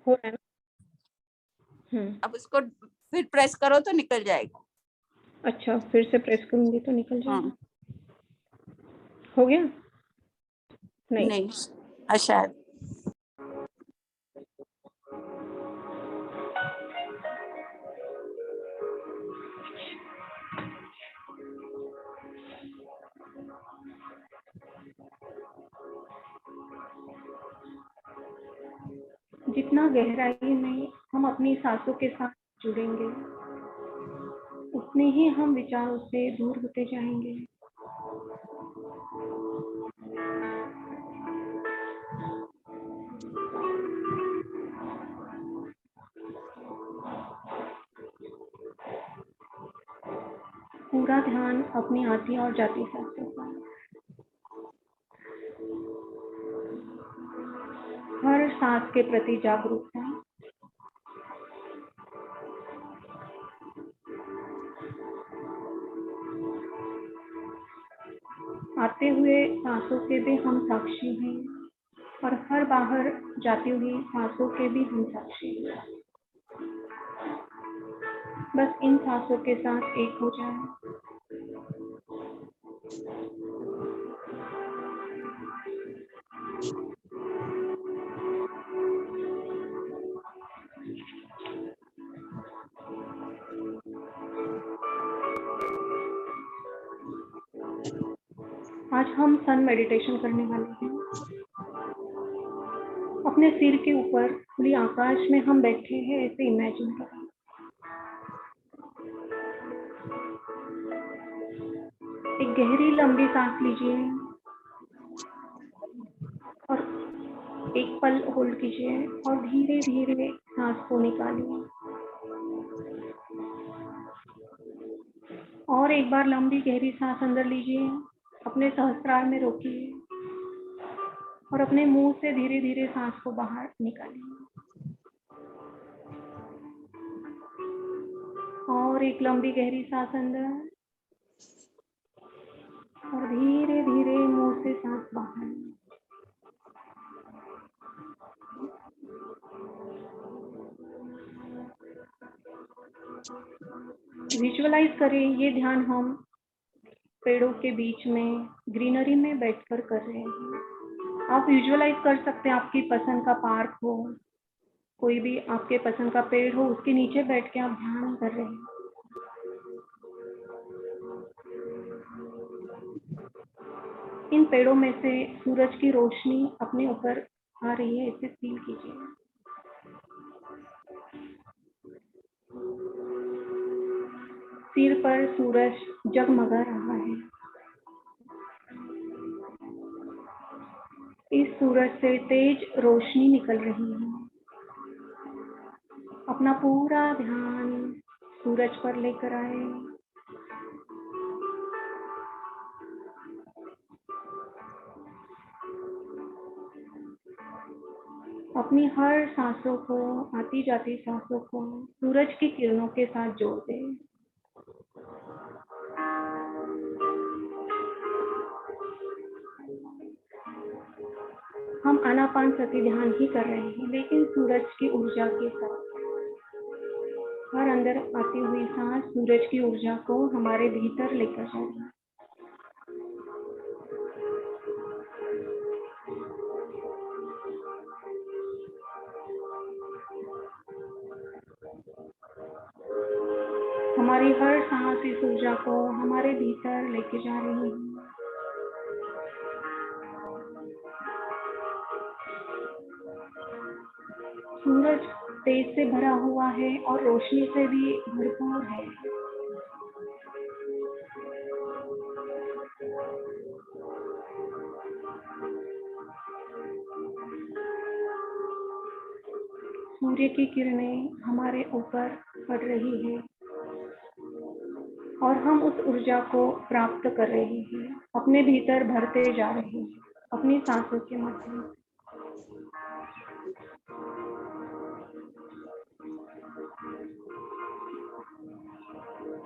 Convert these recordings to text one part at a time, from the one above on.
हो रहा है ना। अब उसको फिर प्रेस करो तो निकल जाएगा। अच्छा, फिर से प्रेस करूंगी तो निकल जाएगा। हाँ। हो गया? नहीं, शायद। जितना गहराई में हम अपनी सांसों के साथ जुड़ेंगे, उतने ही हम विचारों से दूर होते जाएंगे। पूरा ध्यान अपनी आती और जाती सांसों पर। हर सांस के प्रति जागरूकता। आते हुए सांसों के भी हम साक्षी हैं और हर बाहर जाती हुई सांसों के भी हम साक्षी हैं। बस इन सांसों के साथ एक हो जाए। आज हम सन मेडिटेशन करने वाले हैं। अपने सिर के ऊपर खुली आकाश में हम बैठे हैं, ऐसे इमेजिन करें। एक गहरी लंबी सांस लीजिए और एक पल होल्ड कीजिए और धीरे धीरे सांस को निकालिए। और एक बार लंबी गहरी सांस अंदर लीजिए, अपने सहस्त्रार में रोकिए और अपने मुंह से धीरे धीरे सांस को बाहर निकालिए। और एक लंबी गहरी सांस अंदर और धीरे धीरे मुंह से सांस बाहर। विजुअलाइज करें ये ध्यान हम पेड़ों के बीच में ग्रीनरी में बैठकर कर रहे हैं। आप विजुअलाइज कर सकते हैं आपकी पसंद का पार्क हो, कोई भी आपके पसंद का पेड़ हो, उसके नीचे बैठ के आप ध्यान कर रहे हैं। इन पेड़ों में से सूरज की रोशनी अपने ऊपर आ रही है, इसे फील कीजिए। सिर पर सूरज जगमगा रहा है। इस सूरज से तेज रोशनी निकल रही है। अपना पूरा ध्यान सूरज पर लेकर आए। अपनी हर सांसों को, आती जाती सांसों को सूरज की किरणों के साथ जोड़ दें। हम आनापानसती ध्यान ही कर रहे हैं, लेकिन सूरज की ऊर्जा के साथ। हर अंदर आती हुई सांस सूरज की ऊर्जा को हमारे भीतर लेकर जाए। हमारी हर सांस इस ऊर्जा को हमारे भीतर लेके जा रही है। सूरज तेज से भरा हुआ है और रोशनी से भी भरपूर है। सूर्य की किरणें हमारे ऊपर पड़ रही है और हम उस ऊर्जा को प्राप्त कर रहे हैं, अपने भीतर भरते जा रहे हैं अपनी सांसों के माध्यम से।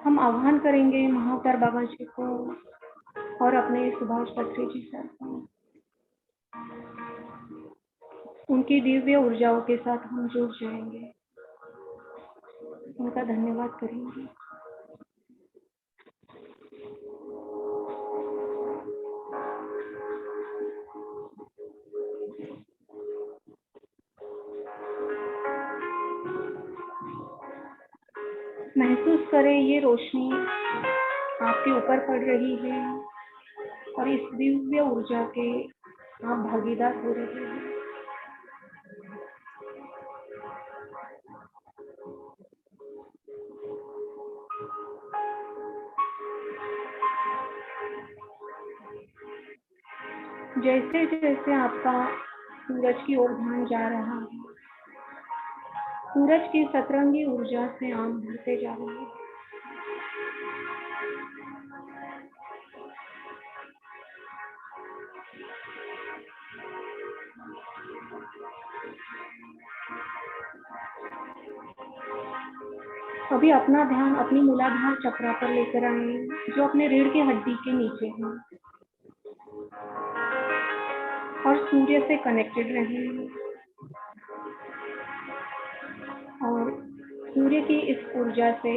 हम आह्वान करेंगे महाअवतार बाबा जी को और अपने सुभाष पत्री जी सर को। उनकी दिव्य ऊर्जाओं के साथ हम जुड़ जाएंगे, उनका धन्यवाद करेंगे। महसूस करें ये रोशनी आपके ऊपर पड़ रही है और इस दिव्य ऊर्जा के आप भागीदार हो रहे हैं। जैसे जैसे आपका सूरज की ओर ध्यान जा रहा है, सूरज की सतरंगी ऊर्जा से आप भरते जा रहे हैं। अभी अपना ध्यान अपनी मूलाधार चक्र पर लेकर आए, जो अपने रीढ़ की हड्डी के नीचे है, और सूर्य से कनेक्टेड रहें और सूर्य की इस ऊर्जा से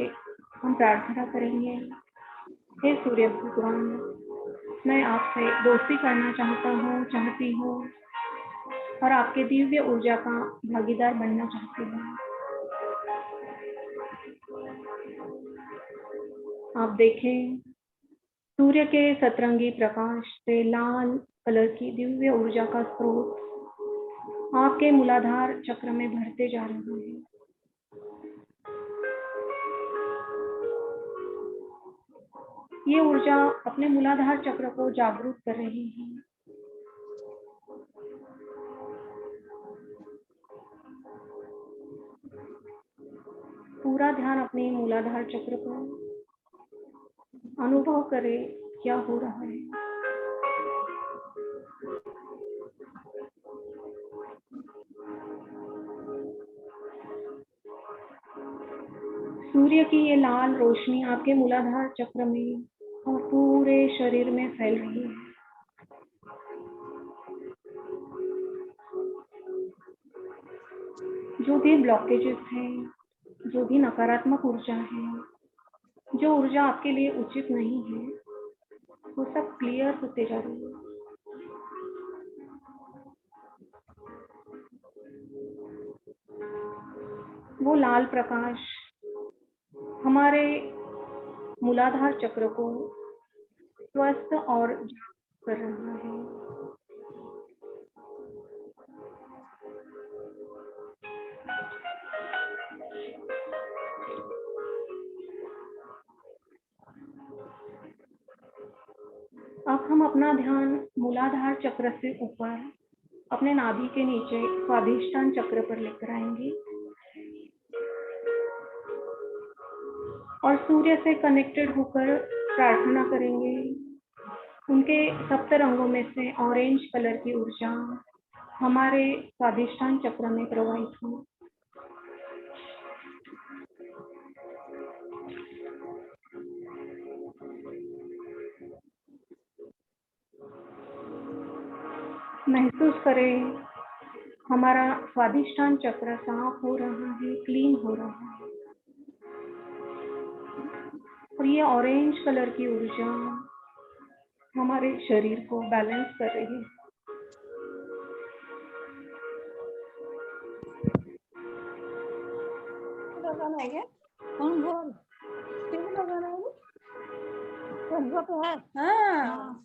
हम प्रार्थना करेंगे। हे सूर्य भगवान, मैं आपसे दोस्ती करना चाहती हूँ और आपके दिव्य ऊर्जा का भागीदार बनना चाहती हूँ। आप देखें, सूर्य के सतरंगी प्रकाश से लाल कलर की दिव्य ऊर्जा का स्रोत आपके मूलाधार चक्र में भरते जा रहा है। ये ऊर्जा अपने मूलाधार चक्र को जागरूक कर रही है। पूरा ध्यान अपने मूलाधार चक्र पर, अनुभव करें क्या हो रहा है। सूर्य की ये लाल रोशनी आपके मूलाधार चक्र में और पूरे शरीर में फैल रही है। जो भी ब्लॉकेजेस हैं, जो भी नकारात्मक ऊर्जा है, जो ऊर्जा आपके लिए उचित नहीं है, वो सब क्लियर होते जा रही है। वो लाल प्रकाश हमारे मूलाधार चक्र को स्वस्थ और जागरूक कर रहा है। अब हम अपना ध्यान मूलाधार चक्र से ऊपर अपने नाभि के नीचे स्वादिष्टान चक्र पर लेकर आएंगे और सूर्य से कनेक्टेड होकर प्रार्थना करेंगे। उनके सप्त रंगों में से ऑरेंज कलर की ऊर्जा हमारे स्वादिष्टान चक्र में प्रवाहित हो। महसूस करें हमारा स्वादिष्टान चक्र साफ हो रहा है, क्लीन हो रहा है, और ये ऑरेंज कलर की ऊर्जा हमारे शरीर को बैलेंस कर रही है। लगाना है क्या? कौन बोल? टीवी लगाना है? वो तो है। हाँ।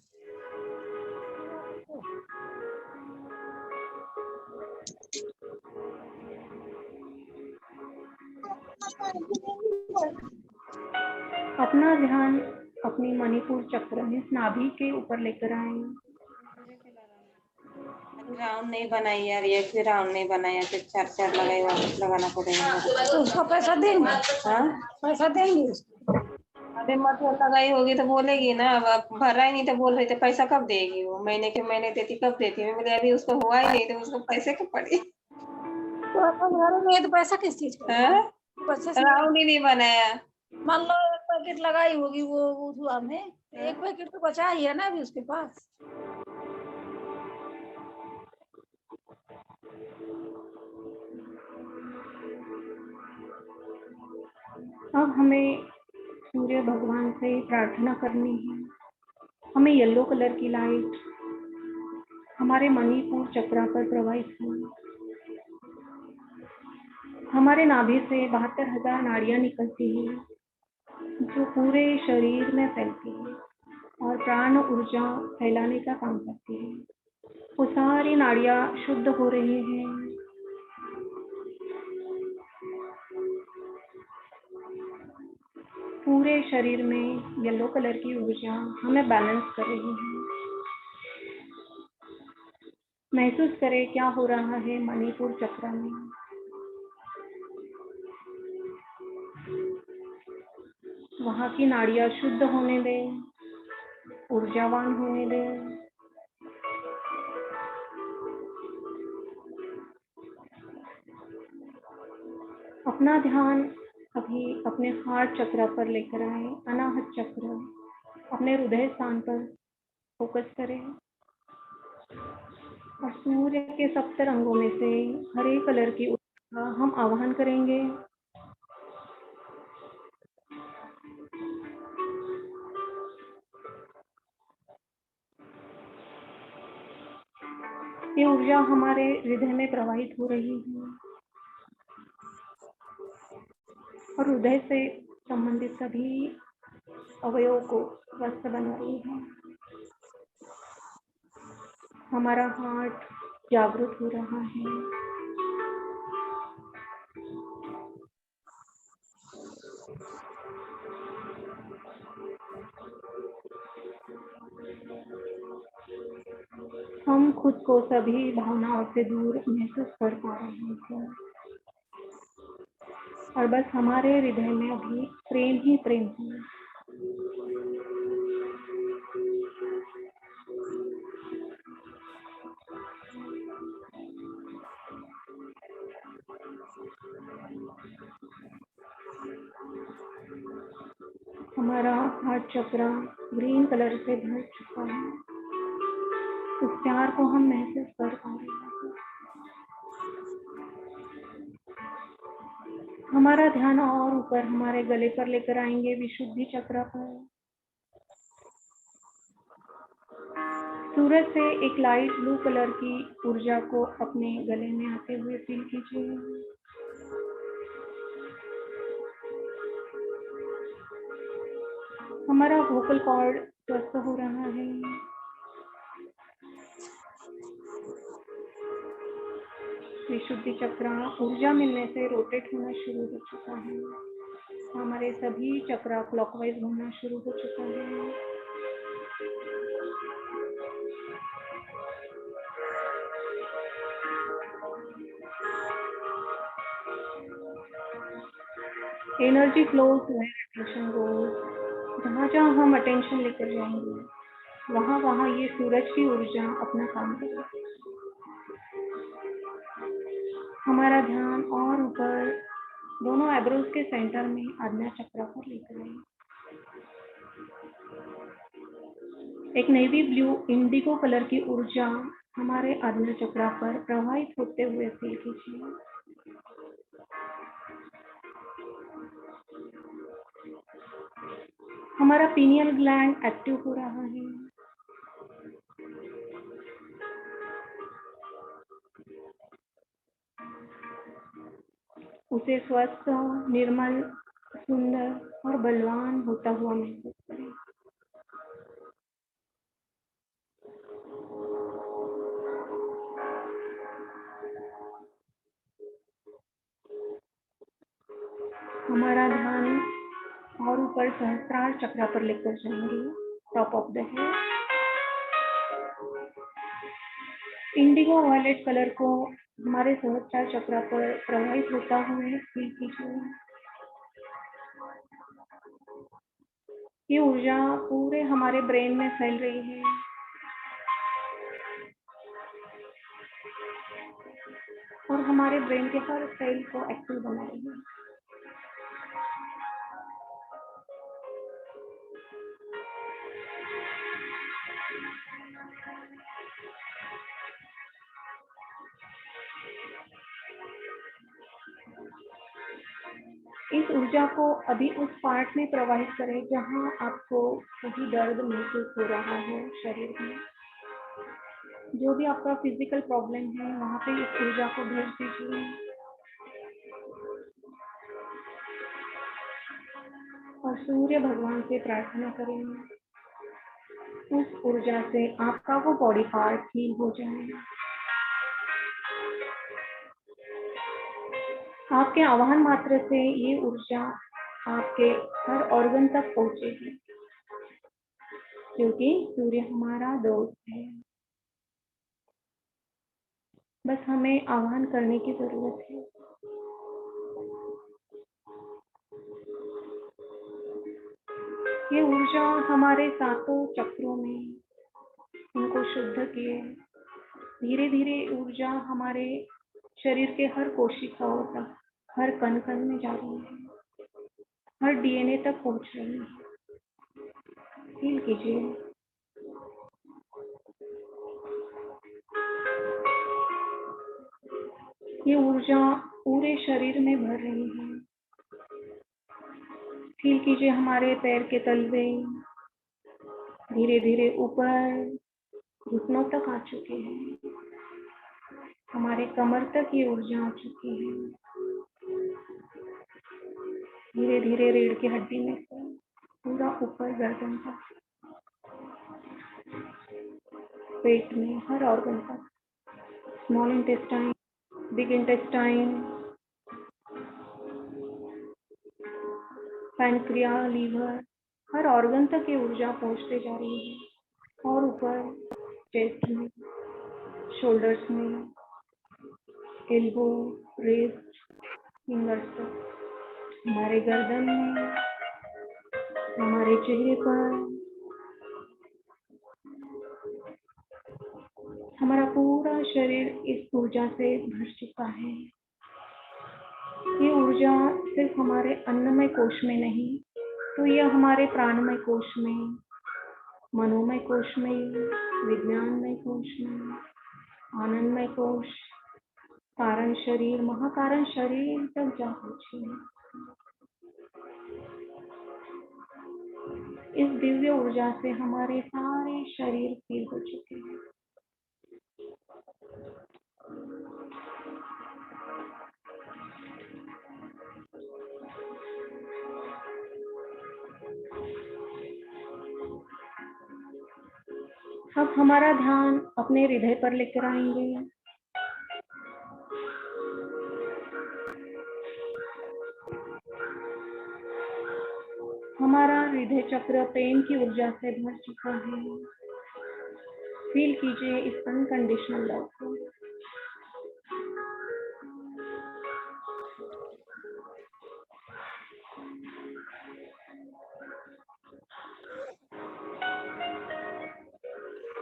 अपना ध्यान अपनी मणिपुर चक्र में नाभि के ऊपर लेकर आए। राउंड नहीं बनाई यार, ये फिर राउंड नहीं बनाया, फिर 4 लगाई, वापस लगाना पड़ेगा। तो उसका पैसा देंगे? हाँ, पैसा देंगे उसको? अरे मतलब लगाई होगी तो बोलेगी ना, अब भरा ही नहीं तो बोल रही थी पैसा कब देगी वो, महीने के महीने देती कब देती। मैं बोले अभी उसको हुआ ही नहीं तो उसको पैसे कब पड़ी। तो अपन घर में है तो पैसा किस चीज का? पैसे से राउंड ही नहीं बनाया। मान लो 1 पैकेट लगाई होगी वो हुआ में, 1 पैकेट तो बचा ही है ना अभी उसके पास। अब हमें सूर्य भगवान से प्रार्थना करनी है। हमें येलो कलर की लाइट हमारे मणिपुर चक्रा पर प्रवाहित हो। हमारे नाभि से 72,000 नाड़ियां निकलती हैं जो पूरे शरीर में फैलती है और प्राण ऊर्जा फैलाने का काम करती है। वो सारी नाड़ियां शुद्ध हो रही हैं। पूरे शरीर में येलो कलर की ऊर्जा हमें बैलेंस कर रही है। महसूस करें क्या हो रहा है मणिपुर चक्र में। वहाँ की नाड़ियां शुद्ध होने दें, ऊर्जावान होने दें। अपना ध्यान अभी अपने हार्ट चक्र पर लेकर आए। अनाहत चक्र अपने हृदय स्थान पर फोकस करें और सूर्य के सप्त रंगों में से हरे कलर की ऊर्जा हम आवाहन करेंगे। ये ऊर्जा हमारे हृदय में प्रवाहित हो रही है और हृदय से संबंधित सभी अवयवों को स्वस्थ बना रही है। हमारा हार्ट जागृत हो रहा है। हम खुद को सभी भावनाओं से दूर महसूस कर पा रहे हैं और बस हमारे हृदय में अभी प्रेम ही प्रेम है। हमारा हार्ट चक्र ग्रीन कलर से भर चुका है। उस प्यार को हम महसूस कर पा रहे हैं। हमारा ध्यान और ऊपर हमारे गले पर लेकर आएंगे, विशुद्धि चक्र पर। सूरज से एक लाइट ब्लू कलर की ऊर्जा को अपने गले में आते हुए फील कीजिए। हमारा वोकल कॉर्ड स्वस्थ हो रहा है। विशुद्धि चक्र ऊर्जा मिलने से रोटेट होना शुरू हो चुका है। हमारे सभी चक्र क्लॉकवाइज घूमना शुरू हो चुका है। Energy flows attention goes. जहाँ जहाँ हम अटेंशन लेकर जाएंगे वहाँ वहाँ ये सूरज की ऊर्जा अपना काम करेगी। हमारा ध्यान और ऊपर दोनों आईब्रोज के सेंटर में आज्ञा चक्र पर लेकर आए। एक नेवी ब्लू इंडिगो कलर की ऊर्जा हमारे आज्ञा चक्र पर प्रवाहित होते हुए फील कीजिए। हमारा पीनियल ग्लैंड एक्टिव हो रहा है। उसे स्वस्थ, निर्मल, सुंदर और बलवान होता हुआ महसूस करें। हमारा ध्यान और ऊपर सहस्त्रार चक्र पर लेकर जाएंगे, top of the head. Indigo violet colour को हमारे सहस्त्रार चक्र पर प्रवाहित होता हुआ फील कीजिए। ये ऊर्जा पूरे हमारे ब्रेन में फैल रही है और हमारे ब्रेन के हर सेल को एक्टिव बना रही है। इस ऊर्जा को अभी उस पार्ट में प्रवाहित करें जहां आपको कहीं दर्द महसूस हो रहा हो शरीर में। जो भी आपका फिजिकल प्रॉब्लम है वहां पे इस ऊर्जा को भेज दीजिए और सूर्य भगवान से प्रार्थना करें उस ऊर्जा से आपका वो बॉडी पार्ट हील हो जाए। आपके आह्वान मात्र से ये ऊर्जा आपके हर ऑर्गन तक पहुंचेगी, क्योंकि सूर्य हमारा दोस्त है। बस हमें आह्वान करने की जरूरत है। ये ऊर्जा हमारे सातों चक्रों में उनको शुद्ध किए। धीरे धीरे ऊर्जा हमारे शरीर के हर कोशिकाओं तक, हर कण कण में जा रही है, हर डीएनए तक पहुंच रही है। फील कीजिए। ये ऊर्जा पूरे शरीर में भर रही है। फील कीजिए हमारे पैर के तलवे धीरे धीरे ऊपर घुटनों तक आ चुके हैं। हमारे कमर तक ये ऊर्जा आ चुकी है। धीरे धीरे रीढ़ की हड्डी में से पूरा ऊपर गर्दन तक, पेट में हर ऑर्गन तक, small intestine, big intestine, pancreas, liver, हर ऑर्गन तक ये ऊर्जा पहुंचते जा रही है। और ऊपर चेस्ट में, शोल्डर्स में, एल्बो, रिस्ट, फिंगर्स तक, हमारे गर्दन में, हमारे चेहरे पर, हमारा पूरा शरीर इस ऊर्जा से भर चुका है। ये ऊर्जा सिर्फ हमारे अन्नमय कोश में नहीं, तो यह हमारे प्राणमय कोश में, मनोमय कोश में, विज्ञानमय कोश में, आनंदमय कोश, कारण शरीर, महाकारण शरीर तक जा पहुंची है। इस दिव्य ऊर्जा से हमारे सारे शरीर फील हो चुके हैं। अब हमारा ध्यान अपने हृदय पर लेकर आएंगे। हमारा हृदय चक्र प्रेम की ऊर्जा से भर चुका है। फील कीजिए इस अनकंडीशनल लव को।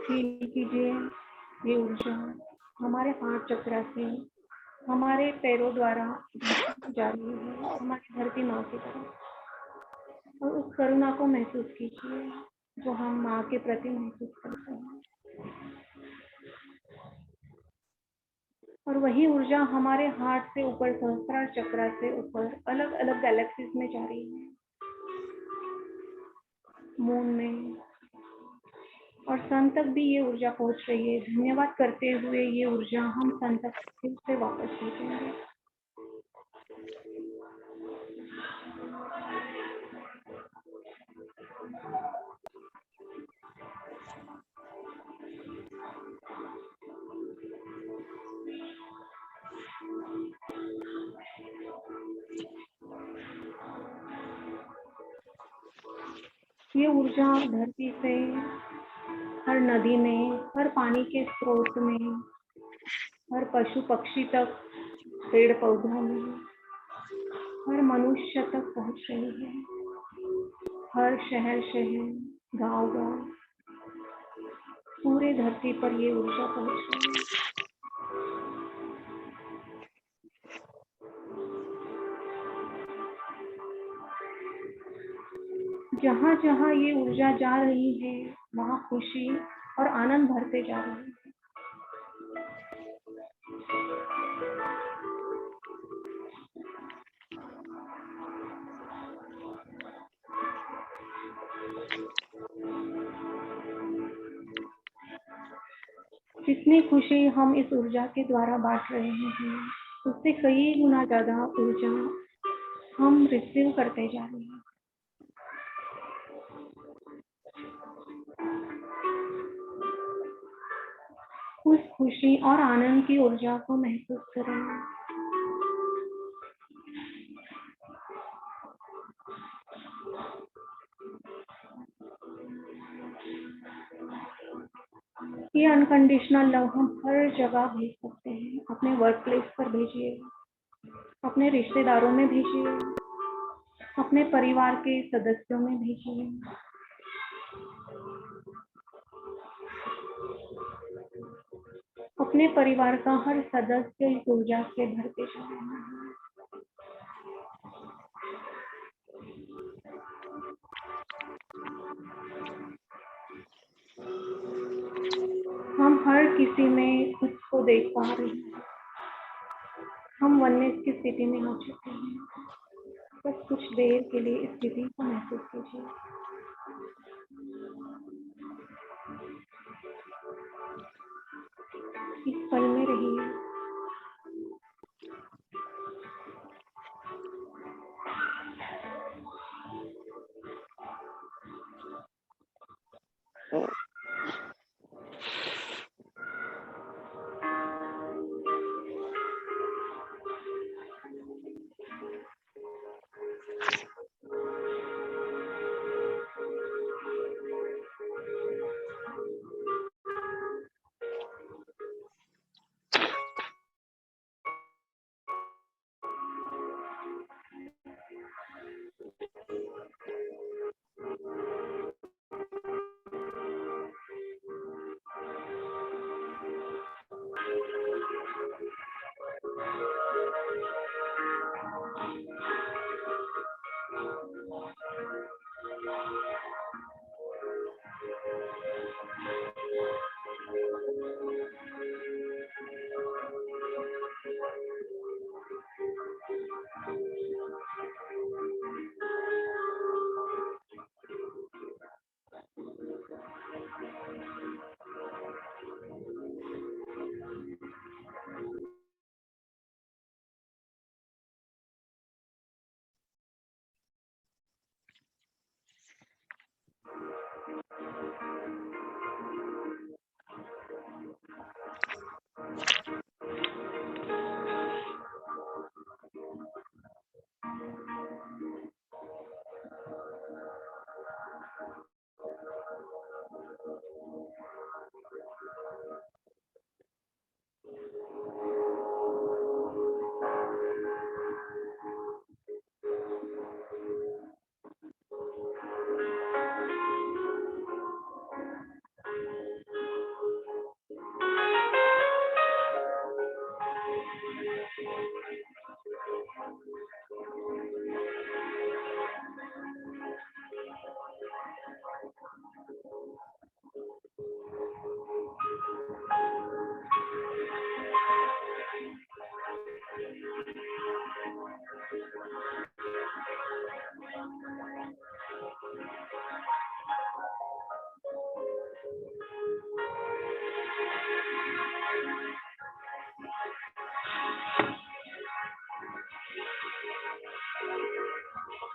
फील कीजिए ये ऊर्जा हमारे हार्ट चक्र से हमारे पैरों द्वारा जा रही है हमारी धरती माँ की तरफ। और उस करुणा को महसूस कीजिए जो हम माँ के प्रति महसूस करते हैं। और वही ऊर्जा हमारे हार्ट से ऊपर सहस्त्रार चक्र से ऊपर अलग अलग गैलेक्सीज में जा रही है, मून में, और सन तक भी ये ऊर्जा पहुंच रही है। धन्यवाद करते हुए ये ऊर्जा हम सन तक फिर से वापस भेजेंगे। ये ऊर्जा धरती से हर नदी में, हर पानी के स्रोत में, हर पशु पक्षी तक, पेड़ पौधों में, हर मनुष्य तक पहुंच रही है। हर शहर शहर, गांव गांव, पूरे धरती पर ये ऊर्जा पहुंच रही है। जहाँ जहाँ ये ऊर्जा जा रही है वहाँ खुशी और आनंद भरते जा रहे हैं। जितनी खुशी हम इस ऊर्जा के द्वारा बांट रहे हैं, उससे कई गुना ज्यादा ऊर्जा हम रिसीव करते जा रहे हैं। उस खुशी और आनंद की ऊर्जा को महसूस करें। ये अनकंडीशनल लव हम हर जगह भेज सकते हैं। अपने वर्क प्लेस पर भेजिए, अपने रिश्तेदारों में भेजिए, अपने परिवार के सदस्यों में भेजिए। अपने परिवार का हर सदस्य इस ऊर्जा से भरते जा रहे हैं। हम हर किसी में खुद को देख पा रहे हैं। हम वननेस की स्थिति में आ चुके हैं। बस कुछ देर के लिए इस स्थिति को महसूस कीजिए। इस पल में रहिए।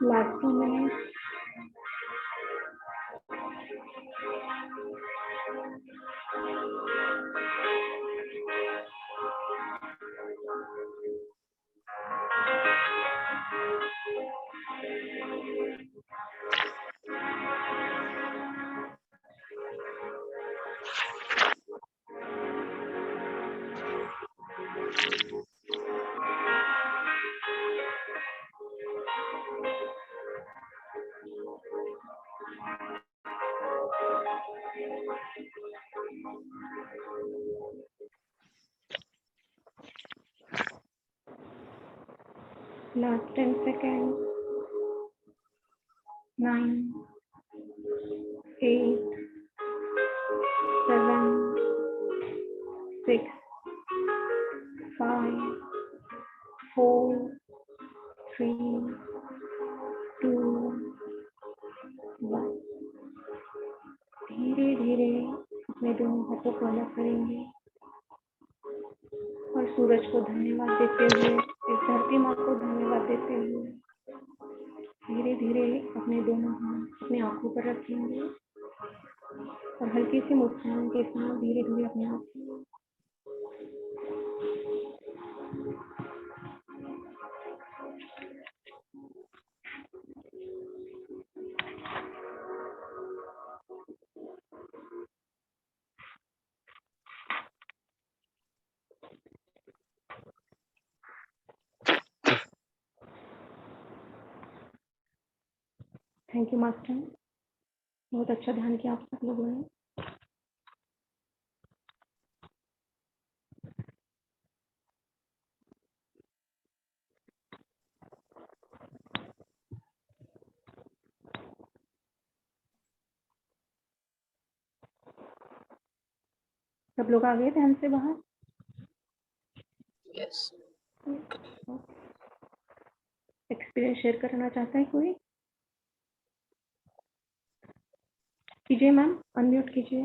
Last 2 minutes. Last 10 seconds. 9, 8, 7, 6, 5, 4, 3, 2, 1. धीरे धीरे अपने दोनों हाथों को अलग करेंगे। और सूरज को धन्यवाद देते हुए, इस धरती माँ को धन्यवाद देते हुए धीरे धीरे अपने दोनों हाथ अपनी आंखों पर रखेंगे और हल्की सी मुस्कान के साथ धीरे धीरे अपने आप थैंक यू मास्टर, बहुत अच्छा ध्यान किया आप सब लोगों ने। सब लोग आ गए ध्यान से बाहर? यस। एक्सपीरियंस शेयर करना चाहता है कोई? कीजिए मैम, अनम्यूट कीजिए।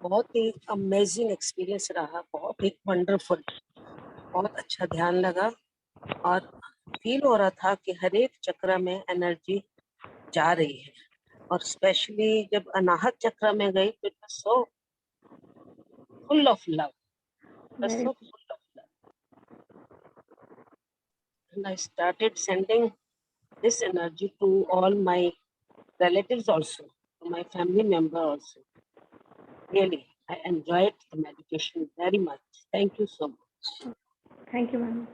बहुत ही अमेजिंग एक्सपीरियंस रहा, बहुत ही वंडरफुल, बहुत अच्छा ध्यान लगा और फील हो रहा था कि हर एक चक्र में एनर्जी जा रही है और स्पेशली जब अनाहत चक्र में गई तो it was so full of love, Very so full of love. And I started sending this energy to all my relatives also, to my family member also. Really, I enjoyed the meditation very much. Thank you so much. Thank you ma'am,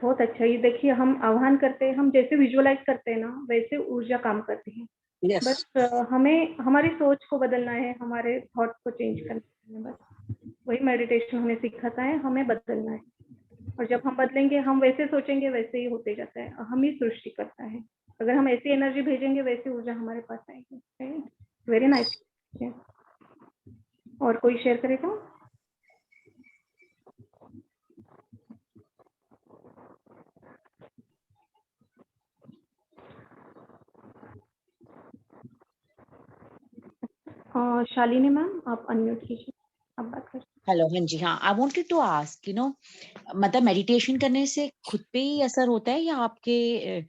बहुत अच्छा। ये देखिए, हम आह्वान करते हैं, हम जैसे विजुअलाइज करते हैं ना वैसे ऊर्जा काम करती है। Yes. बस हमें हमारी सोच को बदलना है, हमारे थॉट्स को चेंज करना है, बस वही मेडिटेशन हमें सिखाता है, हमें बदलना है। और जब हम बदलेंगे, हम वैसे सोचेंगे वैसे ही होते जाता है, हम ही सृष्टि करता है। अगर हम ऐसी एनर्जी भेजेंगे वैसी ऊर्जा हमारे पास आएगी। Very nice. और कोई शेयर करेगा? शालिनी मैम, आप अनम्यूट कीजिए, आप बात कर। हेलो, हाँ जी, हाँ। आई वांटेड टू आस्क, मतलब मेडिटेशन करने से खुद पे ही असर होता है या आपके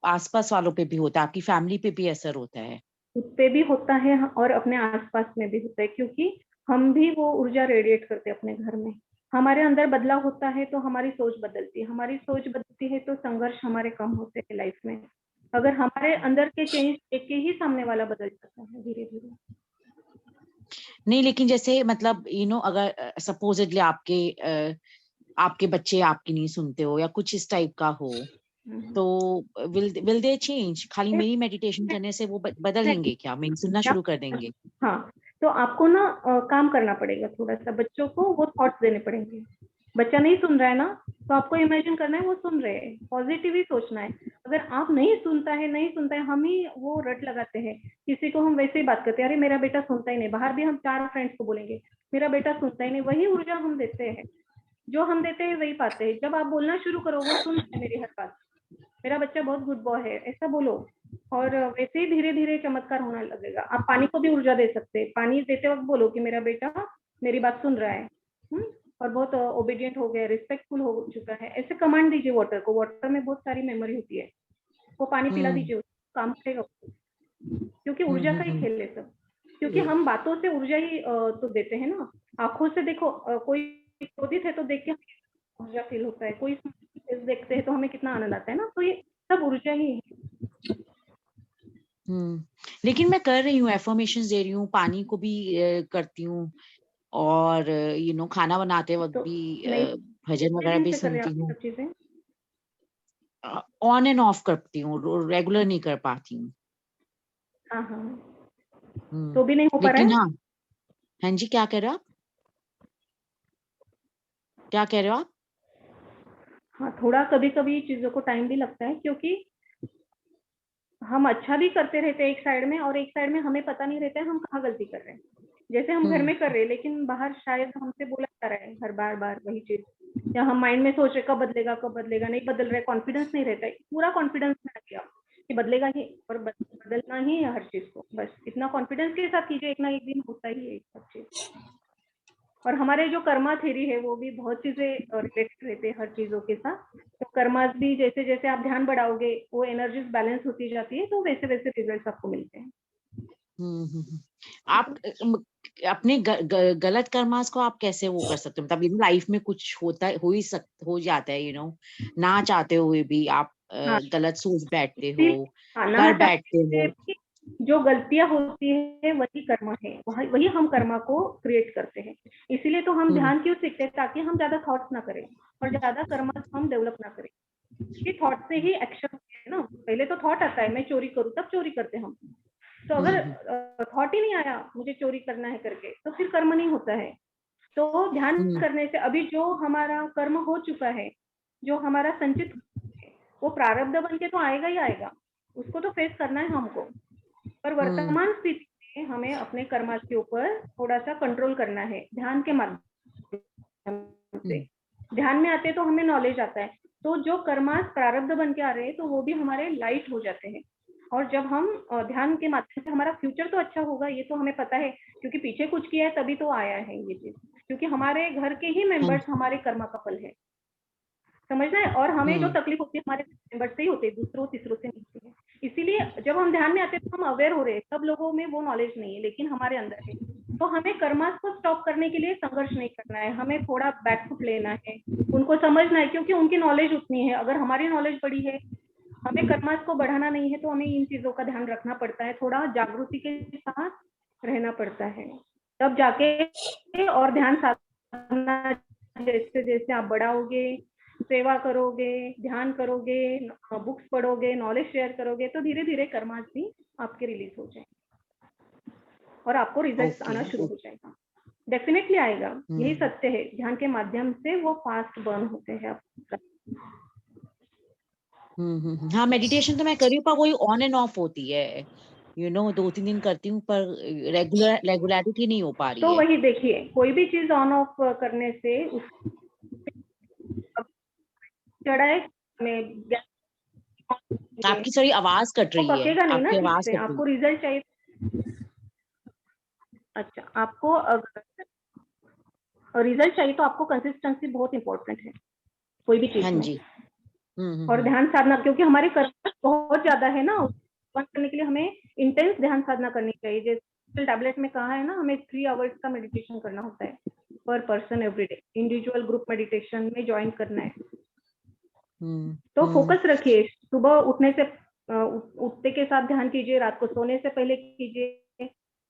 आसपास वालों पे भी होता है, आपकी फैमिली पे भी असर होता है? खुद पे भी होता है और अपने आसपास में भी होता है, क्योंकि हम भी वो ऊर्जा रेडिएट करते हैं अपने घर में। हमारे अंदर बदलाव होता है तो हमारी सोच बदलती है, हमारी सोच बदलती है तो संघर्ष हमारे कम होते हैं लाइफ में। अगर हमारे अंदर के चेंज देख के ही सामने वाला बदल जाता है धीरे धीरे। नहीं, लेकिन जैसे मतलब अगर सपोजिटली आपके बच्चे आपकी नहीं सुनते हो या कुछ इस टाइप का हो, तो विल दे चेंज? खाली मेरी मेडिटेशन करने से वो बदलेंगे क्या? मेरी सुनना शुरू कर देंगे? हाँ, तो आपको ना काम करना पड़ेगा थोड़ा सा, बच्चों को वो थॉट्स देने पड़ेंगे। बच्चा नहीं सुन रहा है ना, तो आपको इमेजिन करना है वो सुन रहे हैं, पॉजिटिव ही सोचना है। अगर आप नहीं सुनता है, हम ही वो रट लगाते हैं। किसी को हम वैसे ही बात करते हैं, अरे मेरा बेटा सुनता ही नहीं। बाहर भी हम 4 फ्रेंड्स को बोलेंगे मेरा बेटा सुनता ही नहीं, वही ऊर्जा हम देते हैं। जो हम देते हैं वही पाते हैं। जब आप बोलना शुरू करो, वो सुन है मेरी हर बात, मेरा बच्चा बहुत गुड बॉय है, ऐसा बोलो, और वैसे ही धीरे धीरे चमत्कार होने लगेगा। आप पानी को भी ऊर्जा दे सकते हैं। पानी देते वक्त बोलो कि मेरा बेटा मेरी बात सुन रहा है और बहुत ओबीडियंट हो गया, रिस्पेक्टफुल हो चुका है। ऐसे कमांड दीजिए वाटर को। वाटर में बहुत सारी मेमोरी होती है, वो पानी पिला दीजिए, काम करेगा, क्योंकि ऊर्जा का ही खेल है सब। क्योंकि हम बातों से ऊर्जा ही तो देते हैं ना। आंखों से देखो, कोई क्रोधित है तो देख के ऊर्जा फील होता है, कोई देखते हैं तो हमें कितना आनंद आता है ना, तो ये सब ऊर्जा ही है। लेकिन मैं कर रही हूँ, एफर्मेशंस दे रही हूँ, पानी को भी करती हूँ, और खाना बनाते वक्त तो भी भजन वगैरह भी सुनती हूँ। चीजें ऑन एंड ऑफ करती हूँ, रेगुलर नहीं कर पाती हूँ। तो भी नहीं हो पा रहा है। हाँ जी, क्या कह रहे हो आप? क्या कह रहे हो आप? हाँ, थोड़ा कभी कभी चीजों को टाइम भी लगता है, क्योंकि हम अच्छा भी करते रहते हैं एक साइड में, और एक साइड में हमें पता नहीं रहता है हम कहाँ गलती कर रहे हैं। जैसे हम घर में कर रहे हैं, लेकिन बाहर शायद हमसे बोला जा रहा है हर बार वही चीज, या हम माइंड में सोच रहे कब बदलेगा, नहीं बदल रहा है, कॉन्फिडेंस नहीं रहता है। पूरा कॉन्फिडेंस में रखिए आप कि बदलेगा ही, और बदल बदलना ही है हर चीज को, बस इतना कॉन्फिडेंस के साथ कीजिए, एक ना एक दिन होता ही है ये सब चीज। और हमारे जो कर्मा थ्योरी है वो भी बहुत चीजें रिलेटेड रहते हैं हर चीजों के साथ। तो कर्मास भी जैसे जैसे आप ध्यान बढ़ाओगे वो एनर्जीज बैलेंस होती जाती है, तो वैसे वैसे रिजल्ट आपको मिलते हैं। आप अपने गलत कर्मास को आप कैसे वो कर सकते हो, मतलब लाइफ में कुछ होता हो जाता है, ना चाहते हुए भी आप हाँ। गलत सोच बैठते हो, ना कर बैठते चाहते हो। भी जो गलतियां होती है वही कर्म है, वही हम कर्मा को क्रिएट करते हैं। इसीलिए तो हम ध्यान क्यों सीखते हैं, ताकि हम ज्यादा थॉट्स ना करें और ज्यादा कर्मा हम डेवलप ना करें। ये थॉट से ही एक्शन है ना, पहले तो थॉट आता है मैं चोरी करूं, तब चोरी करते हैं हम। तो अगर थॉट ही नहीं आया मुझे चोरी करना है करके, तो फिर कर्म नहीं होता है। तो ध्यान करने से अभी जो हमारा कर्म हो चुका है, जो हमारा संचित है, वो प्रारब्ध बन के तो आएगा ही आएगा, उसको तो फेस करना है हमको। पर वर्तमान स्थिति में हमें अपने कर्मा के ऊपर थोड़ा सा कंट्रोल करना है ध्यान के माध्यम से। ध्यान में आते तो हमें नॉलेज आता है, तो जो कर्मा प्रारब्ध बन के आ रहे हैं तो वो भी हमारे लाइट हो जाते हैं। और जब हम ध्यान के माध्यम से, हमारा फ्यूचर तो अच्छा होगा ये तो हमें पता है, क्योंकि पीछे कुछ किया है तभी तो आया है ये चीज, क्योंकि हमारे घर के ही मेंबर्स हमारे कर्मा का फल है, समझना है। और हमें जो तकलीफ होती है हमारे मेंबर्स से ही होती है, दूसरों तीसरों से नहीं होती है। इसीलिए जब हम ध्यान में आते हैं तो हम अवेयर हो रहे हैं, सब लोगों में वो नॉलेज नहीं है लेकिन हमारे अंदर है। तो हमें कर्मा को स्टॉप करने के लिए संघर्ष नहीं करना है, हमें थोड़ा बैकफुट लेना है, उनको समझना है, क्योंकि उनकी नॉलेज उतनी है। अगर हमारी नॉलेज बड़ी है, हमें कर्मास को बढ़ाना नहीं है, तो हमें इन चीजों का ध्यान रखना पड़ता है, थोड़ा जागृति के साथ रहना पड़ता है, तब जाके। और ध्यान साधना जैसे जैसे आप बढ़ाओगे, सेवा करोगे, ध्यान करोगे, बुक्स पढ़ोगे, नॉलेज शेयर करोगे, तो धीरे धीरे कर्मास भी आपके रिलीज हो जाएंगे और आपको रिजल्ट आना शुरू हो जाएगा। डेफिनेटली आएगा, यही सत्य है। ध्यान के माध्यम से वो फास्ट बर्न होते हैं आपका। हाँ, मेडिटेशन तो मैं कर रही हूँ, पर वही ऑन एंड ऑफ होती है, 2-3 दिन करती हूँ, पर रेगुलरिटी नहीं हो पा रही तो है। वही देखिए, कोई भी चीज ऑन ऑफ करने से चढ़ाए में आपकी सारी आवाज कट वो रही है, पकेगा नहीं ना आपकी ठीक आवाज से, कट रही आपको है। रिजल्ट चाहिए। अच्छा, आपको अगर रिजल्ट चाहिए तो आपको कंसिस्टेंसी बहुत इंपॉर्टेंट है कोई भी चीज हाँ में। जी। और ध्यान साधना, क्योंकि हमारे कर्म बहुत ज्यादा है ना, बंद करने के लिए हमें इंटेंस ध्यान साधना करनी चाहिए। जैसे टैबलेट में कहा है ना, हमें 3 आवर्स का मेडिटेशन करना होता है पर person everyday. Individual group meditation में ज्वाइन करना है। तो फोकस रखिए, सुबह उठने से उठते के साथ ध्यान कीजिए, रात को सोने से पहले कीजिए।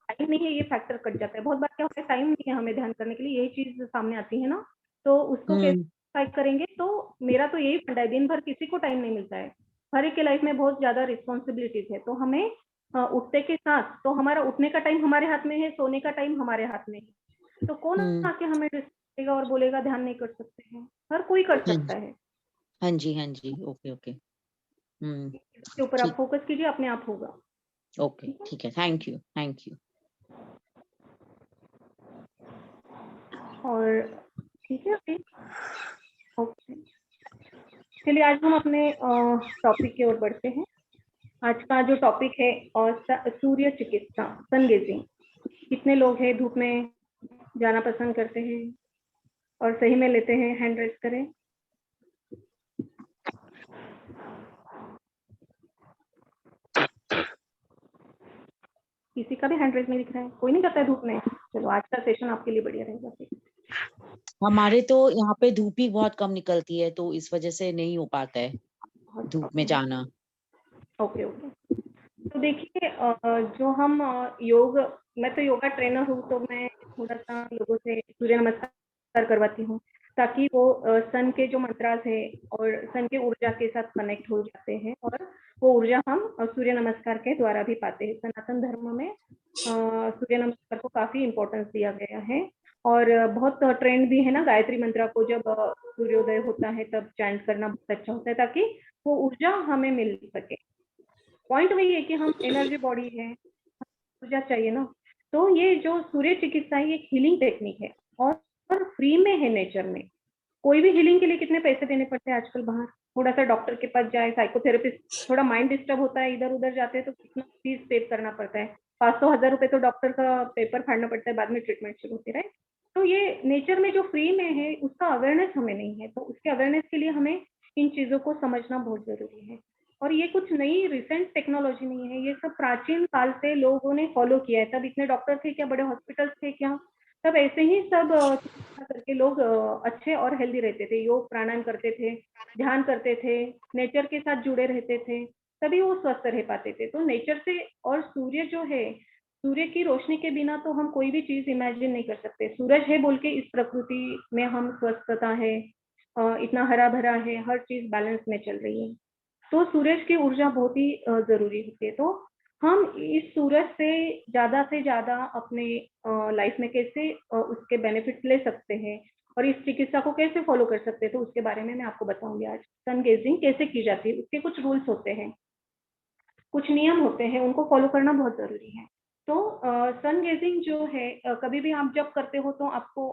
टाइम नहीं है ये फैक्टर कट जाता है बहुत बार। क्या होता है, टाइम नहीं है हमें ध्यान करने के लिए, यही चीज सामने आती है ना, तो उसको कैसे फाइट करेंगे। तो मेरा तो यही फंडा है, दिन भर किसी को टाइम नहीं मिलता है, हर एक के लाइफ में बहुत ज्यादा रिस्पॉन्सिबिलिटीज है। तो हमें उठते के साथ, तो हमारा उठने का टाइम हमारे हाथ में है, सोने का टाइम हमारे हाथ में है। तो कौन आके हमें डिस्टर्ब और बोलेगा ध्यान नहीं कर सकते हैं, हर कोई कर सकता है। हाँ जी, ओके ओके। इसके ऊपर आप फोकस कीजिए, अपने आप होगा। ओके, ठीक है, थैंक यू। और ठीक है, ओके, चलिए आज हम अपने टॉपिक की ओर बढ़ते हैं। आज का जो टॉपिक है सूर्य चिकित्सा, सन गेजिंग। कितने लोग हैं धूप में जाना पसंद करते हैं और सही में लेते हैं? हैंड रेस करें। किसी का भी हैंड रेस नहीं दिख रहा है, कोई नहीं करता है धूप में? चलो आज का सेशन आपके लिए बढ़िया रहेगा फिर। हमारे तो यहाँ पे धूप ही बहुत कम निकलती है, तो इस वजह से नहीं हो पाता है धूप में जाना। ओके। तो देखिए, जो हम योग, मैं तो योगा ट्रेनर हूँ, तो मैं थोड़ा सा लोगों से सूर्य नमस्कार करवाती हूँ, ताकि वो सन के जो मंत्रास है और सन के ऊर्जा के साथ कनेक्ट हो जाते हैं, और वो ऊर्जा हम सूर्य नमस्कार के द्वारा भी पाते हैं। सनातन धर्म में सूर्य नमस्कार को काफी इम्पोर्टेंस दिया गया है, और बहुत ट्रेंड भी है ना, गायत्री मंत्र को जब सूर्योदय होता है तब चैंट करना बहुत अच्छा होता है, ताकि वो ऊर्जा हमें मिल सके। पॉइंट वही है कि हम एनर्जी बॉडी है, ऊर्जा चाहिए ना। तो ये जो सूर्य चिकित्सा है, ये एक हीलिंग टेक्निक है और फ्री में है नेचर में। कोई भी हीलिंग के लिए कितने पैसे देने पड़ते हैं आजकल बाहर, थोड़ा सा डॉक्टर के पास जाए, साइकोथेरेपिस्ट, थोड़ा माइंड डिस्टर्ब होता है, इधर उधर जाते हैं तो कितना फीस पे करना पड़ता है, 500-1000 रुपए तो डॉक्टर का पेपर फाड़ना पड़ता है, बाद में ट्रीटमेंट शुरू होती है। तो ये नेचर में जो फ्री में है उसका अवेयरनेस हमें नहीं है, तो उसके अवेयरनेस के लिए हमें इन चीजों को समझना बहुत जरूरी है। और ये कुछ नई रिसेंट टेक्नोलॉजी नहीं है, ये सब प्राचीन काल से लोगों ने फॉलो किया है। तब इतने डॉक्टर थे क्या, बड़े हॉस्पिटल्स थे क्या, तब ऐसे ही सब चिकित्सा करके लोग अच्छे और हेल्दी रहते थे, योग प्राणायाम करते थे, ध्यान करते थे, नेचर के साथ जुड़े रहते थे, तभी वो स्वस्थ रह पाते थे। तो नेचर से, और सूर्य जो है, सूर्य की रोशनी के बिना तो हम कोई भी चीज इमेजिन नहीं कर सकते। सूरज है बोल के इस प्रकृति में हम स्वस्थता है, इतना हरा भरा है, हर चीज बैलेंस में चल रही है। तो सूरज की ऊर्जा बहुत ही जरूरी होती है। तो हम इस सूरज से ज्यादा अपने लाइफ में कैसे उसके बेनिफिट्स ले सकते हैं और इस चिकित्सा को कैसे फॉलो कर सकते हैं, तो उसके बारे में मैं आपको बताऊंगी आज। सन गेजिंग कैसे की जाती है, उसके कुछ रूल्स होते हैं, कुछ नियम होते हैं, उनको फॉलो करना बहुत जरूरी है। तो सन गेजिंग जो है, कभी भी आप जब करते हो तो आपको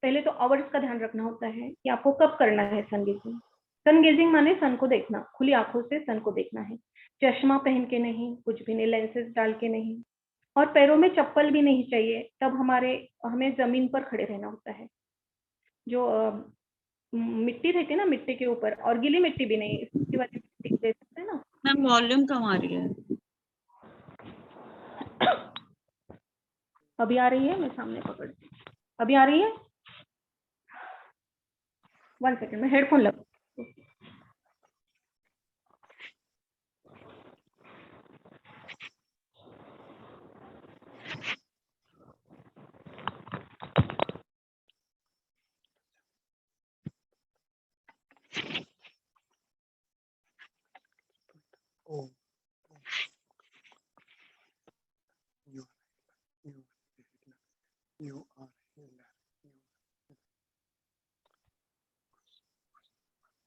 पहले तो आवर्स का ध्यान रखना होता है कि आपको कब करना है सन गेजिंग। सन गेजिंग माने सन को देखना, खुली आंखों से सन को देखना है, चश्मा पहन के नहीं, कुछ भी नहीं, लेंसेज डाल के नहीं, और पैरों में चप्पल भी नहीं चाहिए। तब हमें जमीन पर खड़े रहना होता है। जो मिट्टी रहती है ना, मिट्टी के ऊपर, और गीली मिट्टी भी नहीं, इसकी वाली मिट्टी दे सकते हैं ना। मैम वॉल्यूम कम आ रही है। अभी आ रही है, मैं सामने पकड़, अभी आ रही है, 1 सेकेंड में हेडफोन लगा। Oh, you are healer.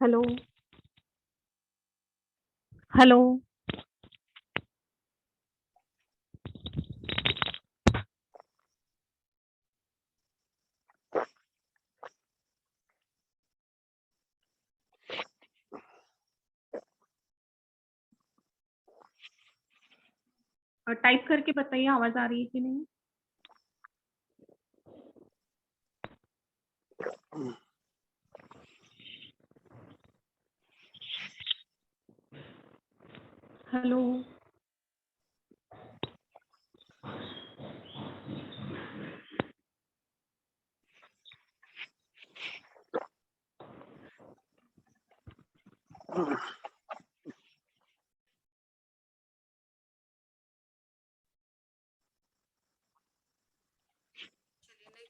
Hello hello, type करके बताइए आवाज आ रही है कि नहीं। हेलो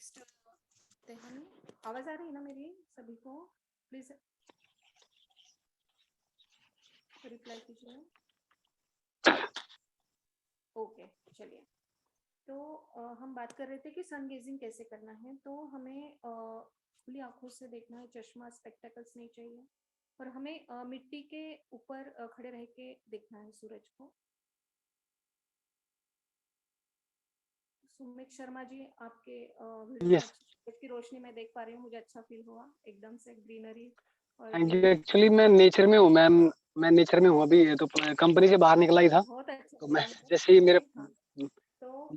नेक्स्ट आवाज आ रही है ना मेरी सभी को, प्लीज रिप्लाई कीजिए। ओके चलिए, तो हम बात कर रहे थे कि सन गेजिंग कैसे करना है। तो हमें खुली आंखों से देखना है, चश्मा स्पेक्टेकल्स नहीं चाहिए, और हमें मिट्टी के ऊपर खड़े रह के देखना है सूरज को। सुमित शर्मा जी, आपके वीडियो Yes. की रोशनी में देख पा रही हूँ, मुझे अच्छा फील हुआ, एकदम से ग्रीनरी। और थैंक यू। एक्चुअली मैं नेचर में हूँ मैम, मैं नेचर में हूँ अभी, तो कंपनी से बाहर निकला ही था, बहुत अच्छा तो मैं लगा। जैसे ही मेरे हाँ, तो